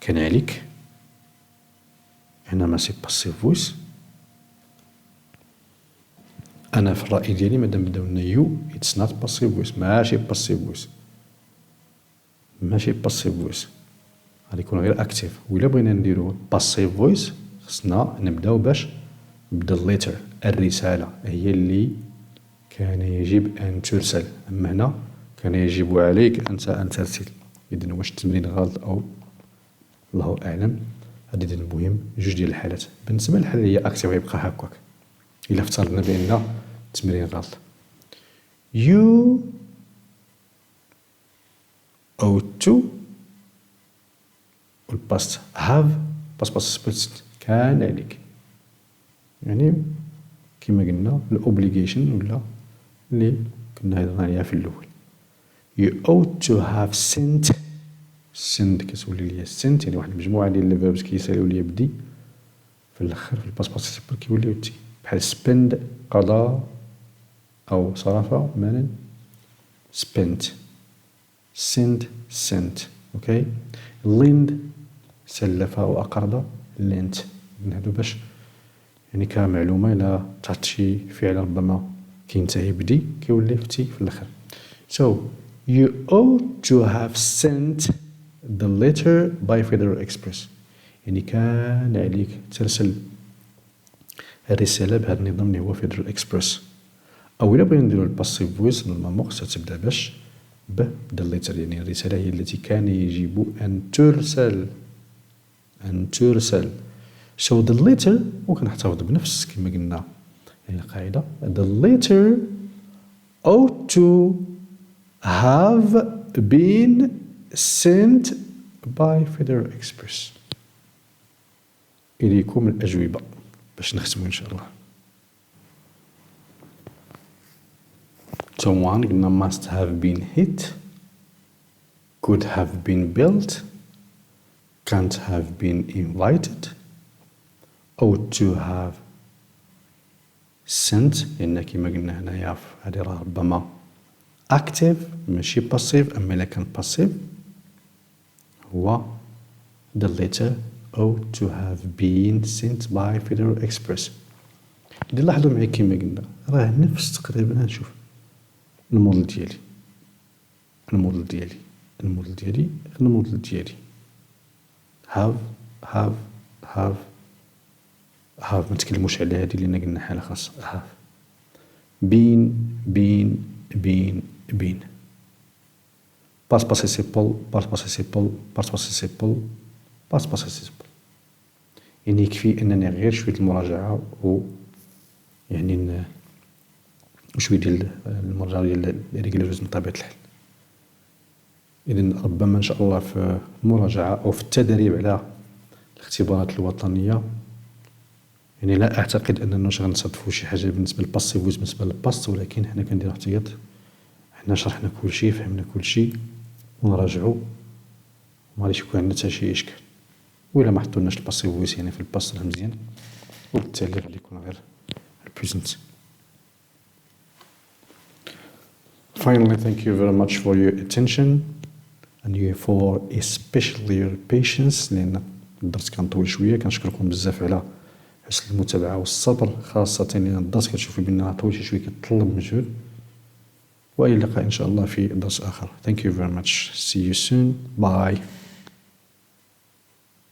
S1: كان عليك، هنا ماشي باسيف فويس. أنا في الرأي ديالي مادام بداو لنا يو اتس نوت باسيف فويس، ماشي باسيف فويس، ماشي باسيف فويس، غادي يكون غير اكتيف. وإلا بغينا نديرو باسيف فويس خصنا نبداو باش بدا الليتر، الرسالة هي اللي كان يجب أن ترسل، أما هنا كان يجب عليك أنت أن ترسل. إذن واش التمرين غلط أو الله أعلم. هادي إذن المهم جوج ديال الحالات. بالنسبة للحالة اللي هي اكتيف غيبقى هاكاك إلا افترضنا بأن التمرين غلط. You ought to والباست have باست سبيرت كان عليك، يعني كما قلنا الأوبليغيشن ولا اللي كنا هضرنا عليها في الأول. You ought to have sent كتولي ليا sent يعني واحد المجموعة ديال الفيربس كيساليو ليا بدي في الآخر في الباست بارتيسيبل كيوليو تي، بحال spend قضى أو صرف مالا spent، send sent. اوكي. lend سلف أو أقرض lent. هادو باش يعني كمعلومة إلا تعطي شي فعل ربما كينتهي بدي كيولي في تي في الآخر. So you ought to have sent the letter by Federal Express، يعني كان عليك ترسل الرسالة بهذا النظام اللي هو Federal Express. أو إلا بغينا نديرو الباسيف فويس نورمالمون خصها تبدا باش ب the letter، يعني الرسالة هي التي كان يجب أن ترسل، أن ترسل. So the letter وكنحتفظ بنفس كما قلنا يعني القاعدة the letter ought to have been sent by Federal Express. إليكم الأجوبة باش نختمو إن شاء الله. So one قلنا must have been hit، could have been built، can't have been invited، ought to have sent، لأن كما قلنا هنايا هادي راه ربما active ماشي passive، أما إلا كان passive هو the letter ought to have been sent by Federal Express. إذا لاحظوا معايا كما قلنا راه نفس تقريبا. نشوف الموديل ديالي، الموديل ديالي، الموديل ديالي، الموديل ديالي have ما تكلموش على هادي لأن قلنا حالة خاصة. have been past participle past participle past participle past participle. يعني يكفي أنني غير شوية المراجعة و يعني وشوية ديال المراجعة ديال الريغولاريزم من طبيعة الحال. إذن ربما إن شاء الله في المراجعة أو في التدريب على الاختبارات الوطنية يعني لا أعتقد أننا غنصادفو شي حاجة بالنسبة للباسيف فويس بالنسبة للباست، ولكن حنا كنديرو احتياط، حنا شرحنا كلشي فهمنا كلشي ونراجعو ومغاديش يكون عندنا حتى شي إشكال. وإلا ما حطولناش الباسيف فويس يعني في الباست راه مزيان، وبالتالي غادي يكون غير البريزنت. Finally, thank you very much for your attention and for especially your patience، لأن الدرس كان طويل شوية. كنشكركم بزاف على حسن المتابعة والصبر، خاصة لأن الدرس كتشوفوا بأنه طويل شوية كيتطلب مجهود. وإلى اللقاء إن شاء الله في درس آخر. Thank you very much. See you soon. Bye.